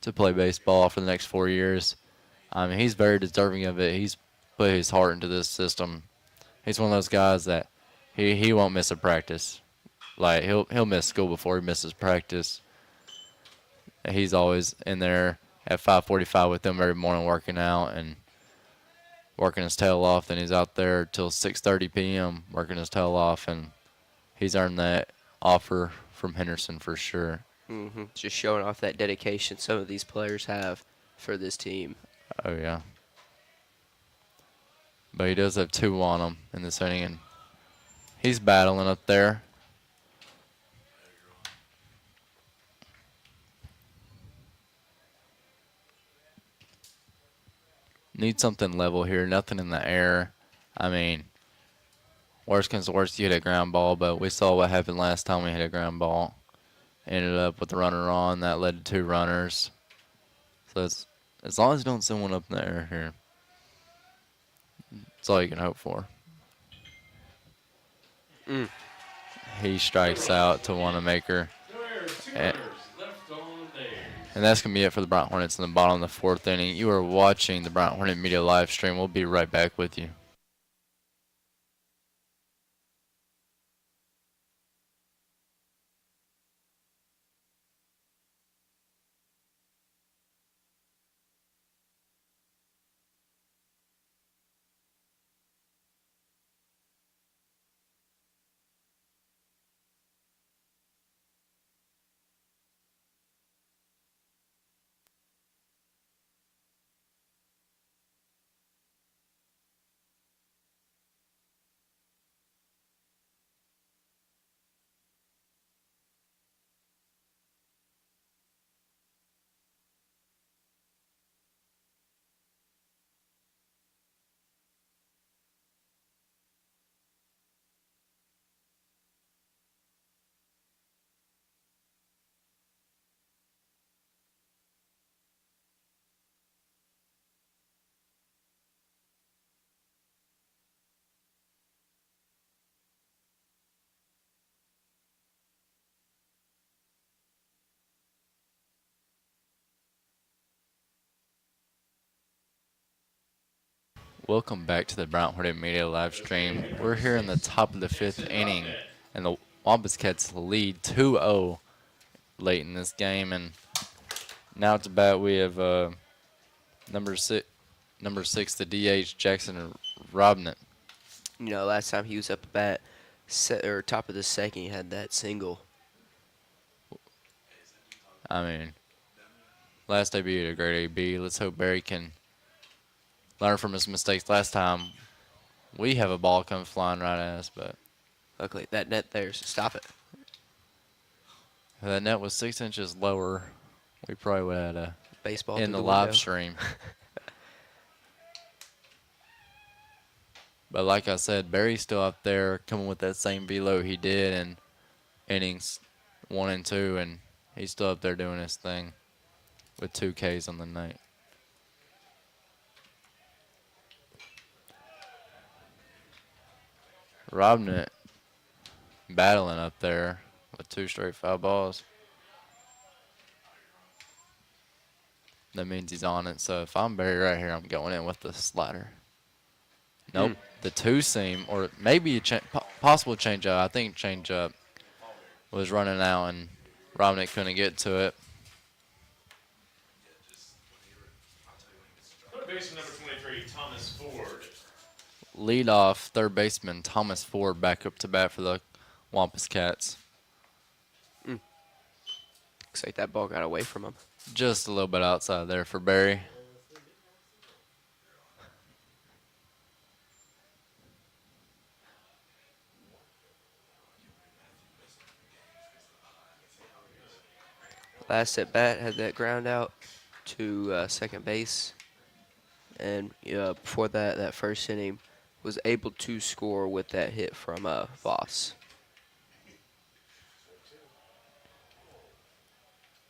to play baseball for the next 4 years. I mean, he's very deserving of it. He's put his heart into this system. He's one of those guys that he won't miss a practice. Like he'll miss school before he misses practice. He's always in there at 5:45 with them every morning working out and working his tail off. Then he's out there till 6:30 p.m. working his tail off, and he's earned that offer from Henderson for sure. Mm-hmm. Just showing off that dedication some of these players have for this team. Oh yeah. But he does have 2 on him in this inning, and he's battling up there. Need something level here, nothing in the air. I mean, worst comes to worst, you hit a ground ball, but we saw what happened last time we hit a ground ball. Ended up with the runner on, that led to 2 runners. So as long as you don't send one up in the air here, that's all you can hope for. He strikes out to Wanamaker. There are 2 And- runners left on there. And that's going to be it for the Bryant Hornets in the bottom of the 4th inning. You are watching the Bryant Hornet Media live stream. We'll be right back with you. Welcome back to the Bryant Hornet Media live stream. We're here in the top of the 5th inning, and the Wampus Cats lead 2-0 late in this game. And now to bat, we have number six, the DH Jackson Robnett. You know, last time he was up at bat, top of the 2nd, he had that single. I mean, last AB had a great AB. Let's hope Barry can learn from his mistakes last time. We have a ball come flying right at us, but Luckily, that net there, so stop it. if that net was 6 inches lower, we probably would have had a Baseball in through the the live window. stream. But like I said, Barry's still up there coming with that same velo he did in innings 1 and 2, and he's still up there doing his thing with 2 Ks on the night. Robnett battling up there with 2 straight foul balls. That means he's on it. So if I'm Barry right here, I'm going in with the slider. Nope. The 2-seam, or maybe a possible changeup. I think changeup was running out, and Robnick couldn't get to it. Third baseman number 23, Thomas Ford. Leadoff third baseman Thomas Ford back up to bat for the Wampus Cats. Looks like that ball got away from him. Just a little bit outside there for Barry. Last at bat had that ground out to second base, and before that, that first inning was able to score with that hit from Voss.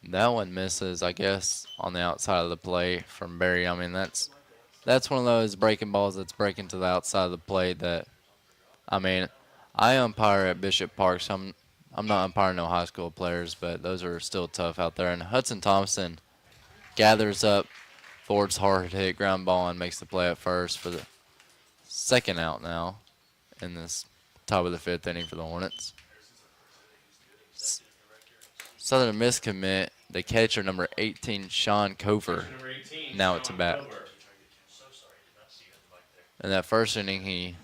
That one misses, I guess, on the outside of the plate from Barry. I mean, that's one of those breaking balls that's breaking to the outside of the plate that, I mean, I umpire at Bishop Park, so I'm not umpiring no high school players, but those are still tough out there. And Hudson Thompson gathers up Ford's hard hit ground ball and makes the play at first for the second out now in this top of the 5th inning for the Hornets. Southern Miss commit, the catcher number 18, Sean Cover, Number 18, now at bat. Cover. In that first inning, he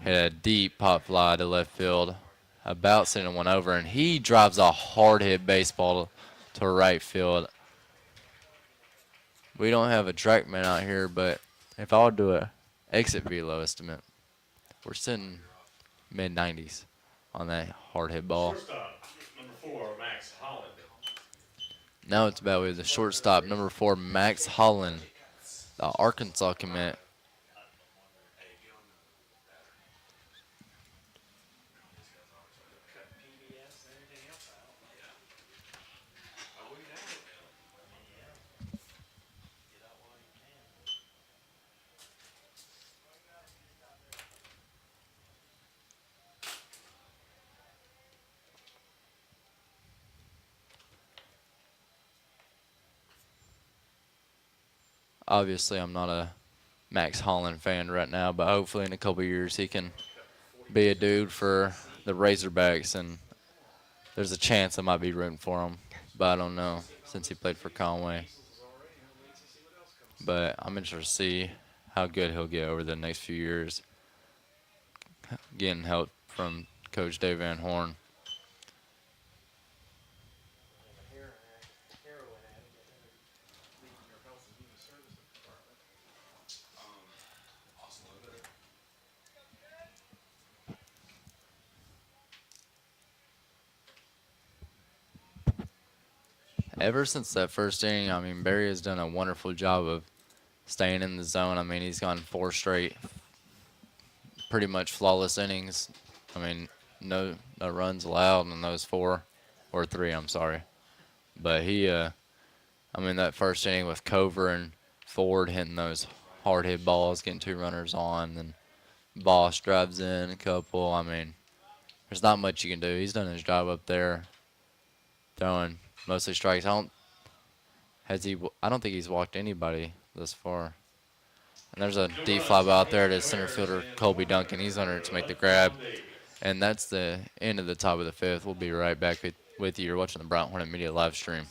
had a deep pop fly to left field, about sending one over, and he drives a hard hit baseball to right field. We don't have a track man out here, but if I would do a exit velo estimate, we're sitting mid-90s on that hard hit ball. Shortstop, number 4, Max Holland. Now it's about with the shortstop, number 4, Max Holland, the Arkansas commit. Obviously, I'm not a Max Holland fan right now, but hopefully in a couple years he can be a dude for the Razorbacks, and there's a chance I might be rooting for him, but I don't know since he played for Conway. But I'm interested to see how good he'll get over the next few years, getting help from Coach Dave Van Horn. Ever since that first inning, I mean, Barry has done a wonderful job of staying in the zone. I mean, he's gone 4 straight, pretty much flawless innings. I mean, no runs allowed in those 4, or 3, I'm sorry. But he, I mean, that first inning with Cover and Ford hitting those hard hit balls, getting 2 runners on, and Boss drives in a couple. I mean, there's not much you can do. He's done his job up there, throwing mostly strikes. I don't think he's walked anybody this far. And there's a deep fly ball out there to center fielder Colby Duncan. He's under it to make the grab. And that's the end of the top of the 5th. We'll be right back with you. You're watching the Bryant Hornet Media live stream.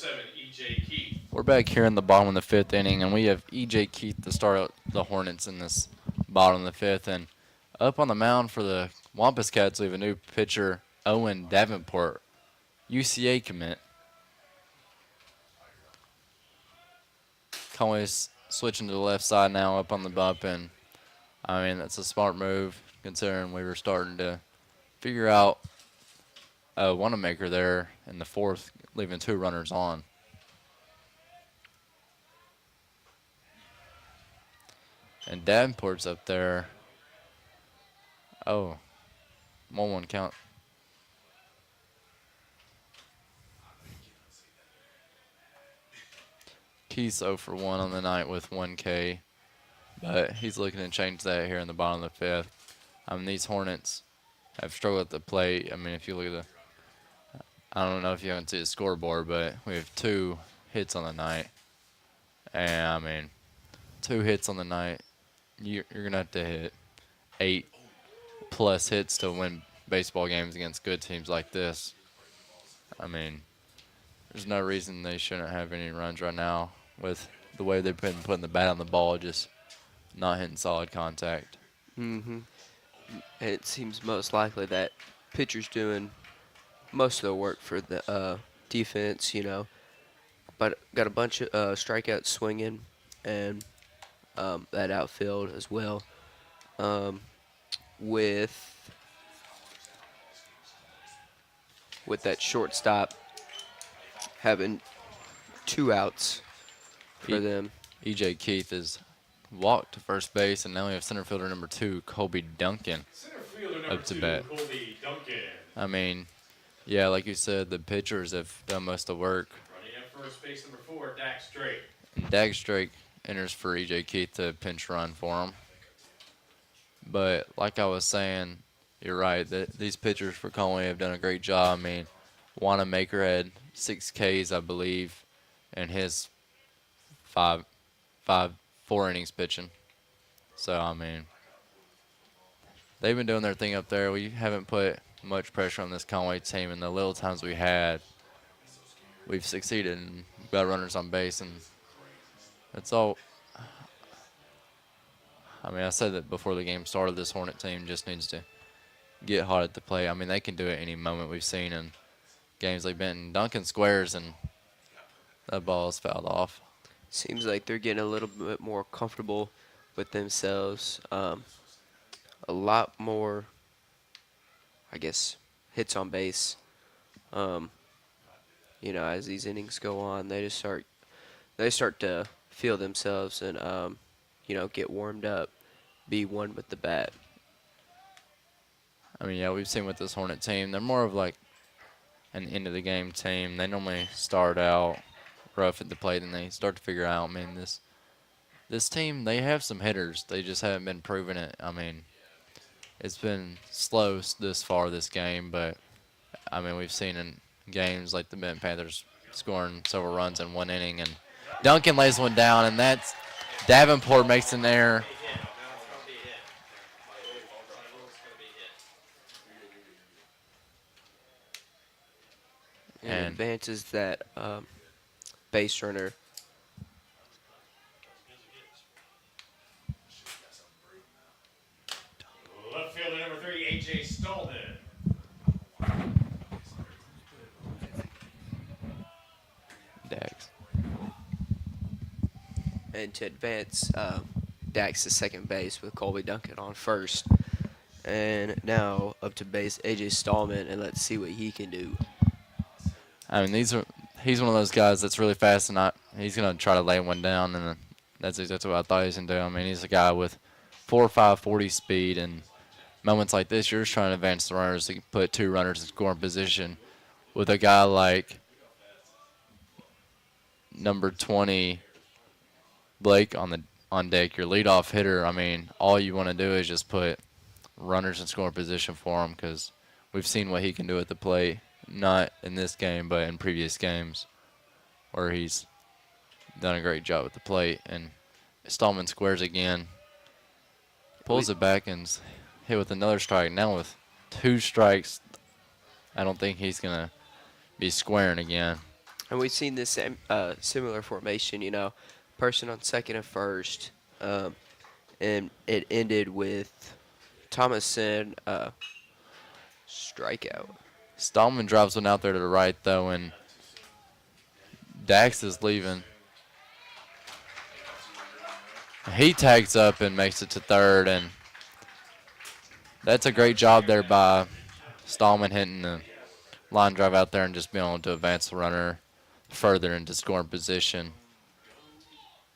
7, E.J. Keith. We're back here in the bottom of the 5th inning, and we have E.J. Keith to start out the Hornets in this bottom of the 5th. And up on the mound for the Wampus Cats, we have a new pitcher, Owen Davenport, UCA commit. Conway's switching to the left side now up on the bump, and I mean, that's a smart move considering we were starting to figure out a Wanamaker there in the 4th, leaving 2 runners on. And Davenport's up there. Oh, 1-1 count. Keith's 0 for 1 on the night with 1 K, but he's looking to change that here in the bottom of the 5th. I mean, these Hornets have struggled at the plate. I mean, if you look at I don't know if you haven't seen the scoreboard, but we have 2 hits on the night. And, I mean, 2 hits on the night, you're going to have to hit 8+ hits to win baseball games against good teams like this. I mean, there's no reason they shouldn't have any runs right now with the way they've been putting the bat on the ball, just not hitting solid contact. Mm-hmm. And it seems most likely that pitcher's doing most of the work for the defense, you know. But got a bunch of strikeouts swinging, and that outfield as well. With that shortstop having 2 outs for them. E.J. Keith has walked to first base, and now we have center fielder number 2, Colby Duncan, Center fielder number up to 2, bat. Colby Duncan. I mean, yeah, like you said, the pitchers have done most of the work. Running at first base, number 4, Dax Drake. And Dax Drake enters for E.J. Keith to pinch run for him. But like I was saying, you're right, that these pitchers for Conway have done a great job. I mean, Wanamaker had 6 Ks, I believe, in his 4 innings pitching. So, I mean, they've been doing their thing up there. We haven't put much pressure on this Conway team, and the little times we had, we've succeeded and got runners on base, and that's all. I mean, I said that before the game started, this Hornet team just needs to get hot at the plate. I mean, they can do it any moment. We've seen in games they've been in Duncan squares, and that ball is fouled off. Seems like they're getting a little bit more comfortable with themselves. A lot more, I guess, hits on base. You know, as these innings go on, they start to feel themselves and you know, get warmed up, be one with the bat. I mean, yeah, we've seen with this Hornet team, they're more of like an end of the game team. They normally start out rough at the plate, and they start to figure out, man, this team, they have some hitters. They just haven't been proving it. I mean, it's been slow this far this game, but I mean, we've seen in games like the Benton Panthers scoring several runs in 1 inning, and Duncan lays one down, and that's Davenport makes an error. And advances that base runner. Left fielder number 3, A.J. Stallman. Dax. And to advance Dax to second base with Colby Duncan on first. And now up to base AJ Stallman, and let's see what he can do. I mean, he's one of those guys that's really fast, and he's going to try to lay one down, and that's exactly what I thought he was going to do. I mean, he's a guy with 4.5 40 speed, and moments like this, you're just trying to advance the runners to put 2 runners in scoring position. With a guy like number 20, Blake, on deck, your leadoff hitter, I mean, all you want to do is just put runners in scoring position for him, because we've seen what he can do at the plate. Not in this game, but in previous games where he's done a great job at the plate. And Stallman squares again, pulls it back, and hit with another strike. Now with 2 strikes, I don't think he's going to be squaring again. And we've seen this similar formation, person on second and first, and it ended with Thomason strikeout. Stallman drives one out there to the right, though, and Dax is leaving. He tags up and makes it to third, and that's a great job there by Stallman hitting the line drive out there and just being able to advance the runner further into scoring position.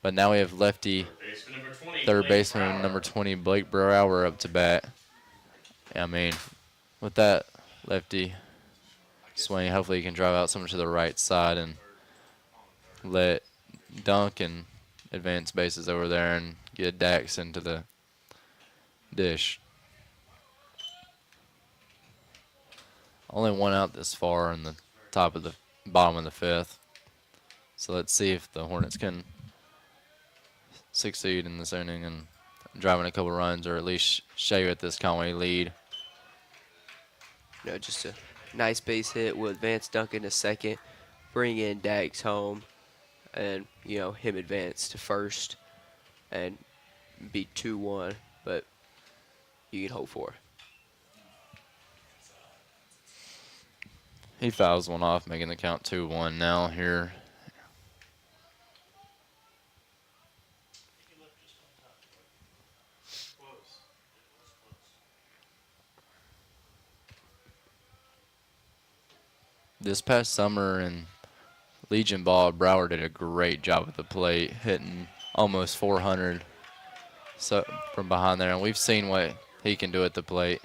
But now we have lefty third baseman number 20, Blake Brower, up to bat. I mean, with that lefty swing, hopefully he can drive out someone to the right side and let Duncan advance bases over there and get Dax into the dish. Only one out this far in the bottom of the fifth. So let's see if the Hornets can succeed in this inning and driving a couple runs, or at least shave at this Conway lead. Just a nice base hit will advance Duncan to second, bring in Dax home, and him advance to first and be 2-1, but you can hope for. He fouls one off, making the count 2-1 now here. This past summer in Legion Ball, Brower did a great job at the plate, hitting almost 400 from behind there, and we've seen what he can do at the plate.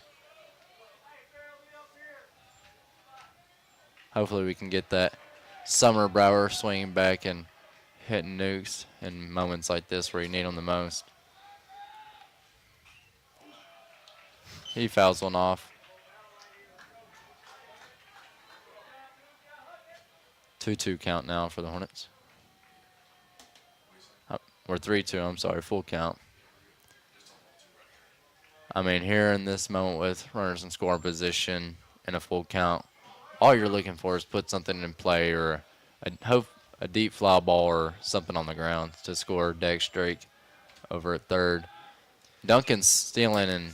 Hopefully we can get that summer Brower swinging back and hitting nukes in moments like this where you need them the most. He fouls one off. 2-2 count now for the Hornets. Or 3-2, I'm sorry, full count. I mean, here in this moment with runners in scoring position and a full count, all you're looking for is put something in play, or a deep fly ball or something on the ground to score Dax Drake over at third. Duncan's stealing, and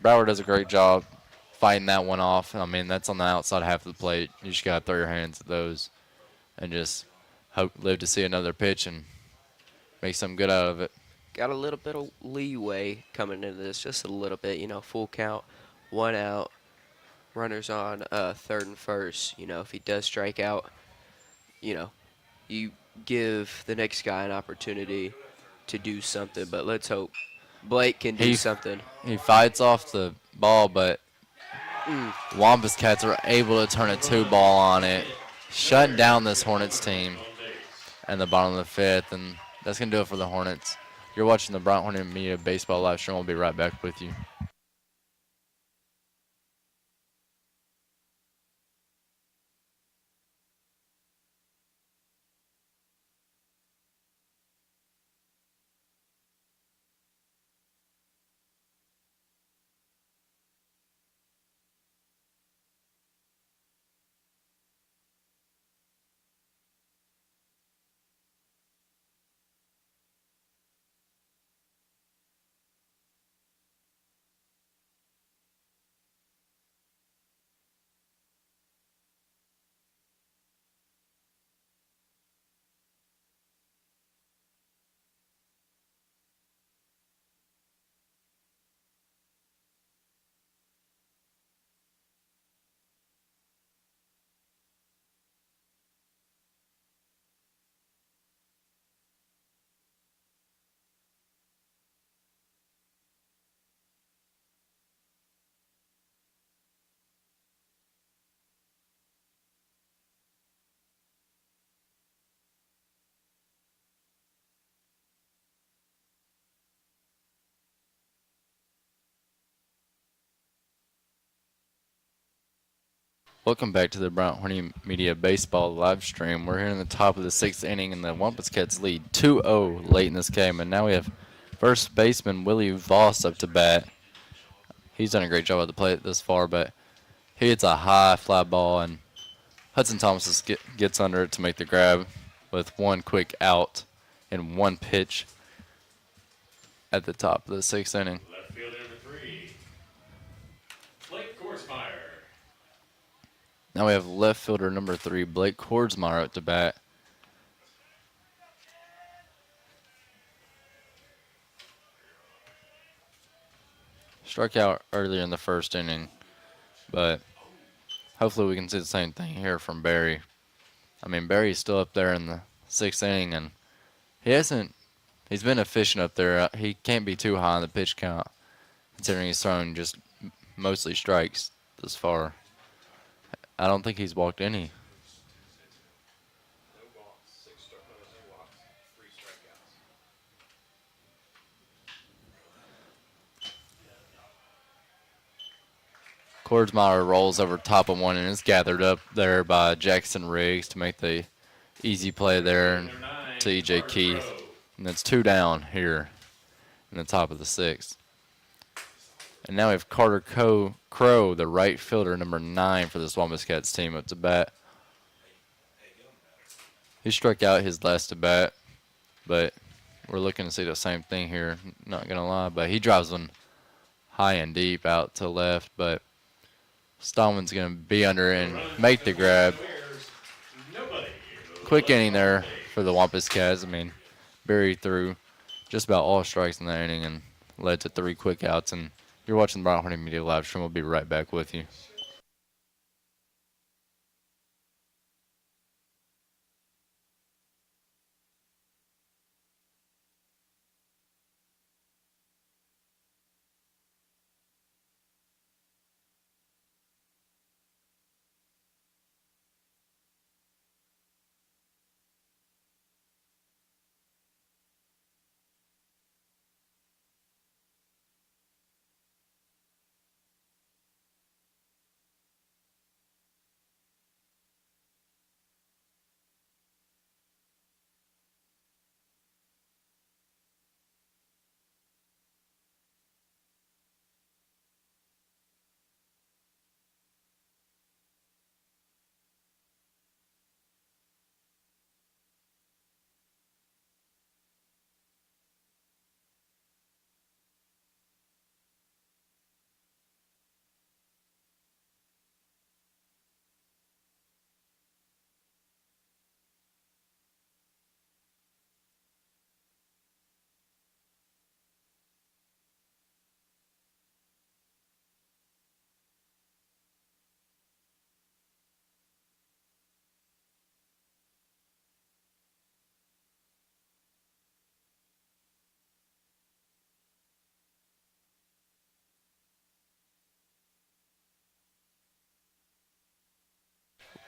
Brower does a great job fighting that one off. I mean, that's on the outside half of the plate. You just got to throw your hands at those and just live to see another pitch and make something good out of it. Got a little bit of leeway coming into this, just a little bit, full count, 1 out, runners on third and first. If he does strike out, you give the next guy an opportunity to do something, but let's hope Blake can do something. He fights off the ball, but Wampus Cats are able to turn a 2-ball on it, shutting down this Hornets team in the bottom of the fifth, and that's going to do it for the Hornets. You're watching the Bryant Hornet Media Baseball live stream. We'll be right back with you. Welcome back to the Bryant Hornet Media Baseball live stream. We're here in the top of the 6th inning, and the Wampus Cats lead 2-0 late in this game. And now we have first baseman Willie Voss up to bat. He's done a great job at the plate this far, but he hits a high fly ball, and Hudson Thomas gets under it to make the grab with one quick out and one pitch at the top of the 6th inning. Left fielder number 3, Blake Korsmeyer. Now we have left fielder number 3, Blake Kordsmeyer, up to bat. Struck out earlier in the 1st inning, but hopefully we can see the same thing here from Barry. I mean, Barry's still up there in the 6th inning, and he's been efficient up there. He can't be too high on the pitch count, considering he's thrown just mostly strikes thus far. I don't think he's walked any. Kordsmeyer rolls over top of one and is gathered up there by Jackson Riggs to make the easy play there to E.J. Keith. And that's 2 down here in the top of the 6th. And now we have Carter Crow, the right fielder, number 9 for this Wampus Cats team, up to bat. He struck out his last at bat, but we're looking to see the same thing here, not going to lie. But he drives one high and deep out to left, but Stallman's going to be under and make the grab. Quick inning there for the Wampus Cats. I mean, Barry threw just about all strikes in that inning and led to 3 quick outs. And you're watching the Bryant Hornet Media live stream. We'll be right back with you.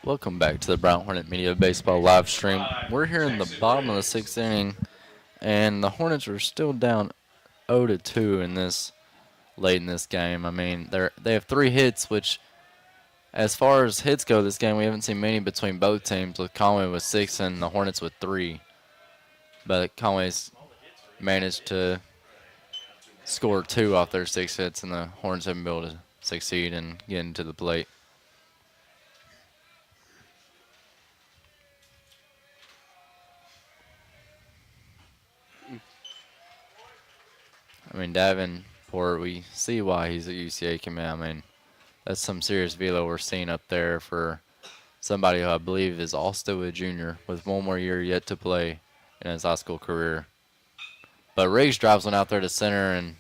Welcome back to the Bryant Hornet Media Baseball live stream. We're here in the bottom of the 6th inning, and the Hornets are still down 0-2 in this late in this game. I mean, they have 3 hits, which, as far as hits go this game, we haven't seen many between both teams, with Conway with 6 and the Hornets with 3. But Conway's managed to score 2 off their 6 hits, and the Hornets haven't been able to succeed and get into the plate. I mean, Davenport, we see why he's a UCA commit. I mean, that's some serious velo we're seeing up there for somebody who I believe is also a junior with 1 more year yet to play in his high school career. But Riggs drives one out there to center, and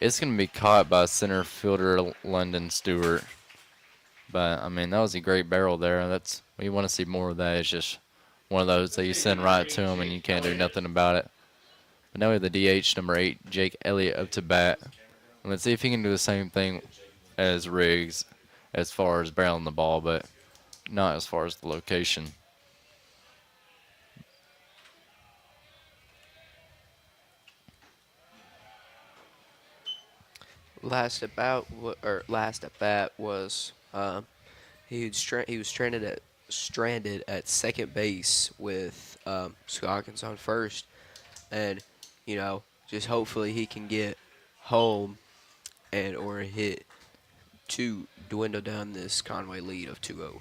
it's going to be caught by center fielder London Stewart. But, I mean, that was a great barrel there. We want to see more of that. It's just one of those that you send right to him and you can't do nothing about it. But now we have the DH, number 8, Jake Elliott, up to bat. And let's see if he can do the same thing as Riggs as far as barreling the ball, but not as far as the location. Last at bat was he was stranded at second base with Scoggins on first, and just hopefully he can get home and or hit to dwindle down this Conway lead of 2-0.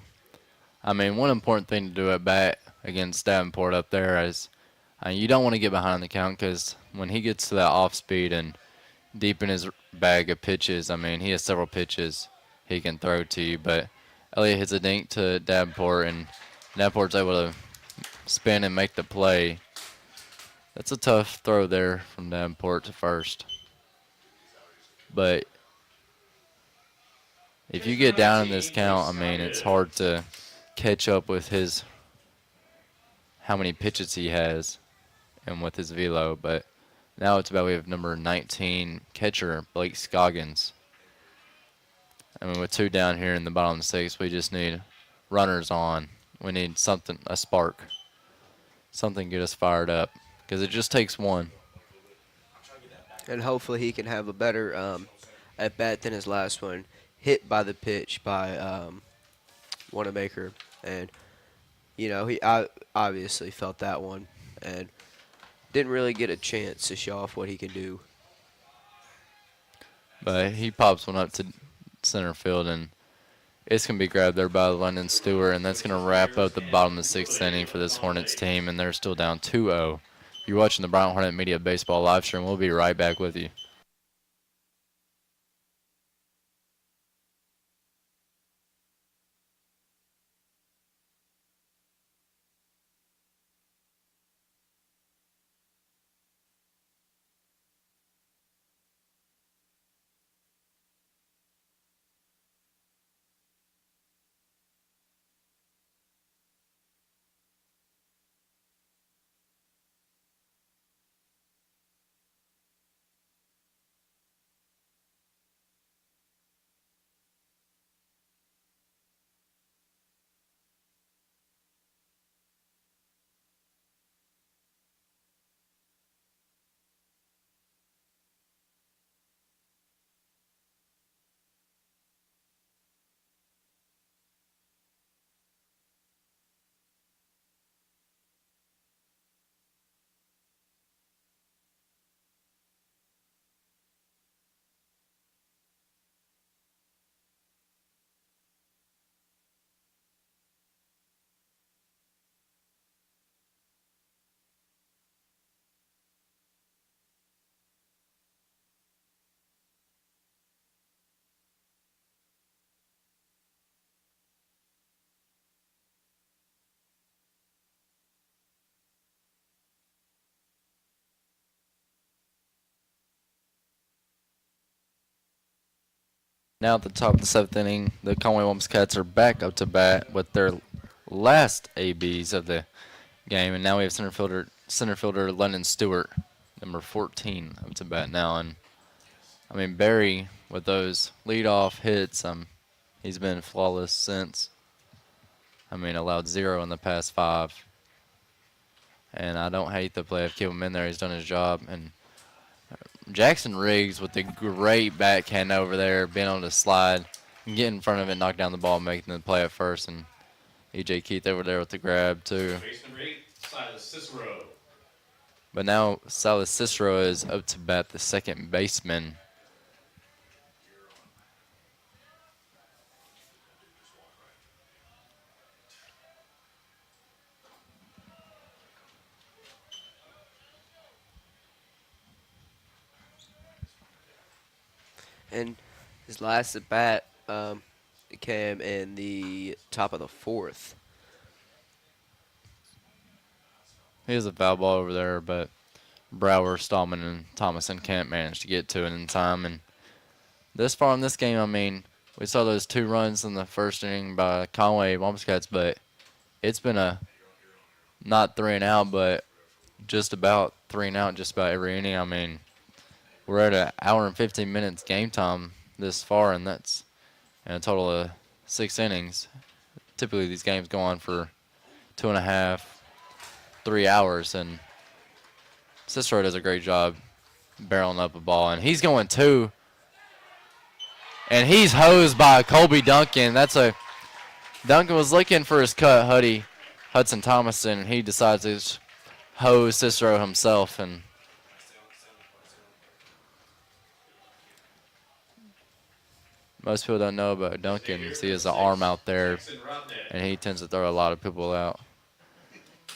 I mean, one important thing to do at bat against Davenport up there is you don't want to get behind the count because when he gets to that off speed and deep in his bag of pitches, I mean, he has several pitches he can throw to you. But Elliott hits a dink to Davenport, and Davenport's able to spin and make the play. That's a tough throw there from Davenport to first. But if you get down in this count, I mean, it's hard to catch up with how many pitches he has and with his velo. But now it's about we have number 19 catcher Blake Scoggins. I mean, with 2 down here in the bottom of the 6th, we just need runners on. We need something, a spark, something to get us fired up because it just takes one. And hopefully he can have a better at bat than his last one. Hit by the pitch by Wanamaker, and he obviously felt that one and didn't really get a chance to show off what he can do. But he pops one up to center field, and it's going to be grabbed there by London Stewart, and that's going to wrap up the bottom of the 6th inning for this Hornets team, and they're still down 2-0. You're watching the Bryant Hornet Media Baseball live stream. We'll be right back with you. Now at the top of the 7th inning, the Conway Wampus Cats are back up to bat with their last ABs of the game, and now we have center fielder London Stewart, number 14, up to bat now. And I mean, Barry with those leadoff hits, he's been flawless since. I mean, allowed 0 in the past 5, and I don't hate the play of keeping him in there. He's done his job. And Jackson Riggs with the great backhand over there, being able to slide, get in front of it, knock down the ball, making the play at first. And E.J. Keith over there with the grab, too. Base number 8, Silas Cicero. But now Silas Cicero is up to bat, the second baseman. And his last at bat came in the top of the 4th. He has a foul ball over there, but Brower, Stallman, and Thomason can't manage to get to it in time. And this far in this game, I mean, we saw those 2 runs in the first inning by Conway Wampus Cats, but it's been a not 3 and out, but just about 3 and out just about every inning. I mean, we're at an hour and 15 minutes game time this far, and that's a total of 6 innings. Typically, these games go on for 2.5, 3 hours, and Cicero does a great job barreling up a ball, and he's going 2, and he's hosed by Colby Duncan. Duncan was looking for his cut, Hudson Thomason, and he decides to hose Cicero himself, and most people don't know about Duncan. He has an arm out there, Jackson Robnett. and he tends to throw a lot of people out.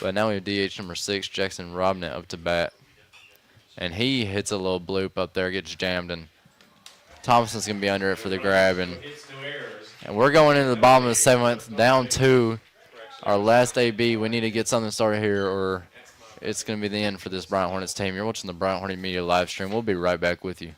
But now we have DH number 6, Jackson Robnett, up to bat. And he hits a little bloop up there, gets jammed, and Thompson's going to be under it for the grab. No hits, no errors. And we're going into the bottom of the 7th, down 2. Our last AB, we need to get something started here, or it's going to be the end for this Bryant Hornets team. You're watching the Bryant Hornet Media live stream. We'll be right back with you.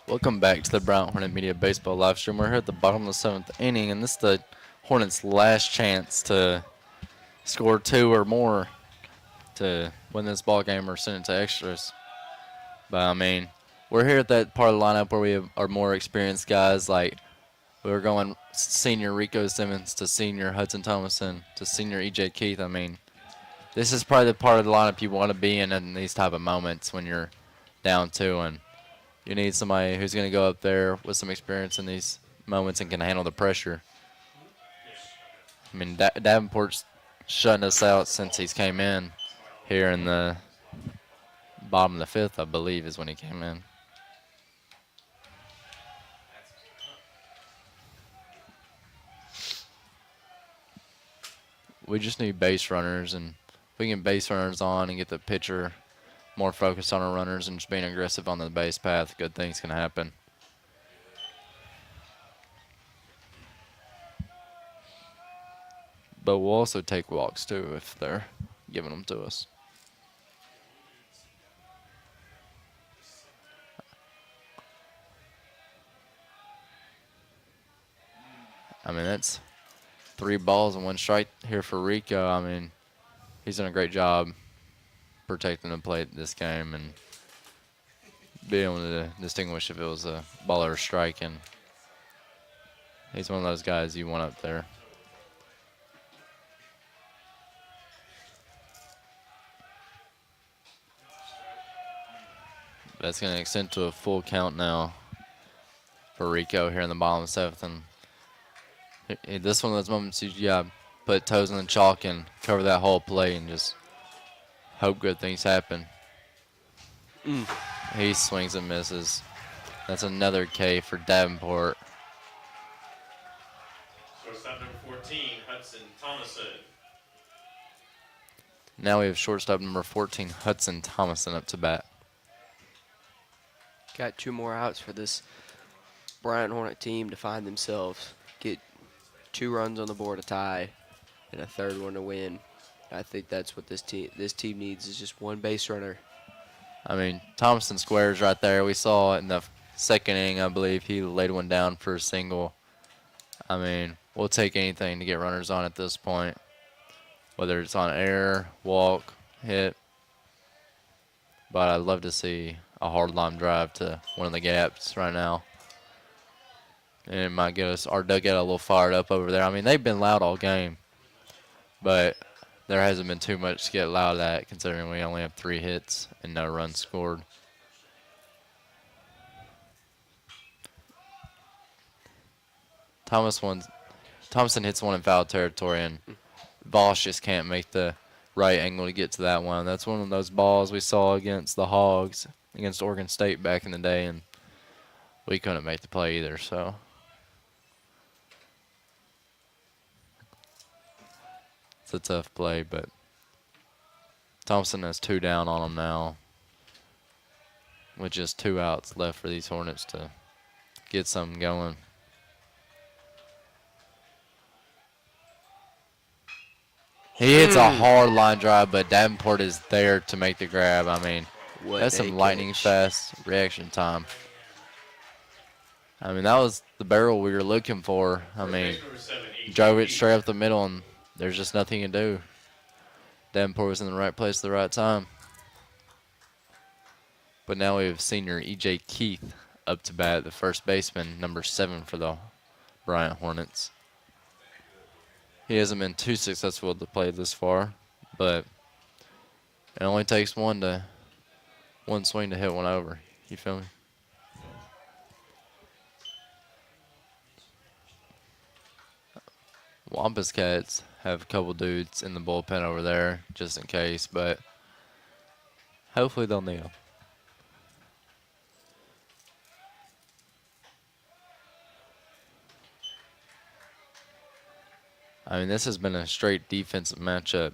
Welcome back to the Bryant Hornet Media Baseball live stream. We're here at the bottom of the 7th inning, and this is the Hornets' last chance to score 2 or more to win this ball game or send it to extras. But, I mean, we're here at that part of the lineup where we have our more experienced guys. Like, we're going senior Rico Simmons to senior Hudson Thomason to senior E.J. Keith. I mean, this is probably the part of the lineup you want to be in these type of moments when you're down 2, and you need somebody who's going to go up there with some experience in these moments and can handle the pressure. I mean, Davenport's shutting us out since he's came in here in the bottom of the 5th, I believe, is when he came in. We just need base runners, and if we can base runners on and get the pitcher more focused on our runners and just being aggressive on the base path, good things can happen. But we'll also take walks too if they're giving them to us. I mean, that's 3 balls and 1 strike here for Rico. I mean, he's done a great job protecting the plate this game and being able to distinguish if it was a ball or a strike, and he's one of those guys you want up there. That's going to extend to a full count now for Rico here in the bottom of the 7th, and this one of those moments you gotta put toes in the chalk and cover that whole play and just hope good things happen. He swings and misses. That's another K for Davenport. Shortstop number 14, Hudson Thomason. Now we have shortstop number 14, Hudson Thomason, up to bat. Got 2 more outs for this Bryant Hornet team to find themselves. Get 2 runs on the board to tie and a 3rd one to win. I think that's what this team needs, is just 1 base runner. I mean, Thompson squares right there. We saw in the 2nd inning, I believe, he laid one down for a single. I mean, we'll take anything to get runners on at this point, whether it's on air, walk, hit. But I'd love to see a hard line drive to one of the gaps right now. and it might get us our dugout a little fired up over there. I mean, they've been loud all game, but there hasn't been too much to get loud at considering we only have 3 hits and no runs scored. Thompson hits one in foul territory, and Voss just can't make the right angle to get to that one. That's one of those balls we saw against the Hogs, against Oregon State back in the day, and we couldn't make the play either, so. It's a tough play, but Thompson has 2 down on him now, with just 2 outs left for these Hornets to get something going. He hits a hard line drive, but Davenport is there to make the grab. I mean, that's some lightning fast reaction time. I mean, that was the barrel we were looking for. I mean, drove it straight up the middle, and there's just nothing to do. Davenport was in the right place at the right time. But now we have senior E.J. Keith up to bat, the first baseman, number 7 for the Bryant Hornets. He hasn't been too successful to play this far, but it only takes one swing to hit one over. You feel me? Wampus Cats have a couple dudes in the bullpen over there just in case, but hopefully they'll need them. I mean, this has been a straight defensive matchup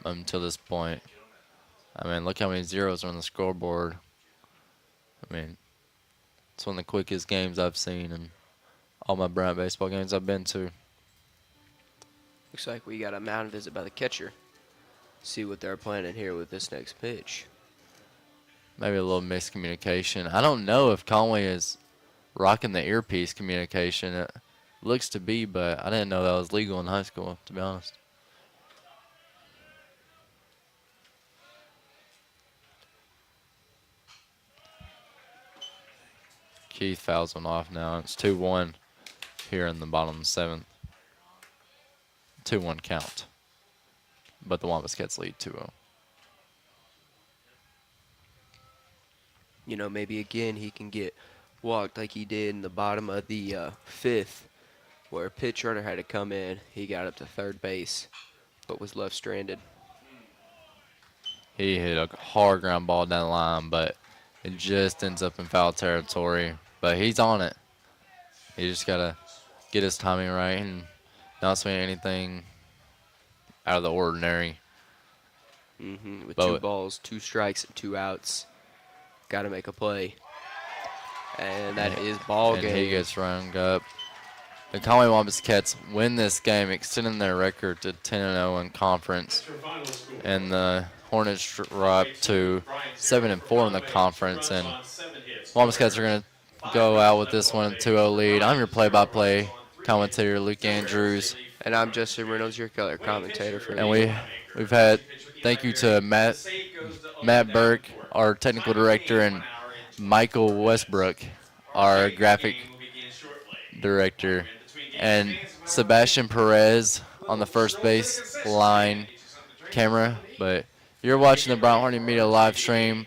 until this point. I mean, look how many zeros are on the scoreboard. I mean, it's one of the quickest games I've seen in all my Bryant baseball games I've been to. Looks like we got a mound visit by the catcher. See what they're planning here with this next pitch. Maybe a little miscommunication. I don't know if Conway is rocking the earpiece communication. It looks to be, but I didn't know that was legal in high school, to be honest. Keith fouls one off now. It's 2-1 here in the bottom of the 7th. 2-1 count. But the Wampus Cats lead 2-0. You know, maybe again he can get walked like he did in the bottom of the 5th, where a pitch runner had to come in. He got up to third base, but was left stranded. He hit a hard ground ball down the line, but it just ends up in foul territory. But he's on it. He just got to get his timing right and not swing anything out of the ordinary. With 2 balls, 2 strikes, and 2 outs. Got to make a play. And that is ball game. And he gets rung up. The Conway Wampus Cats win this game, extending their record to 10-0 in conference. And the Hornets drop to 7-4 in the conference. And Wampus Cats are going to go out with this one 2-0 lead. I'm your play-by-play commentator, Luke Andrews. And I'm Justin Reynolds, your color commentator for And we've had thank you to Matt Burke, our technical director, and Michael Westbrook, our graphic director, and Sebastian Perez on the first base line camera. But you're watching the Bryant Hornet Media live stream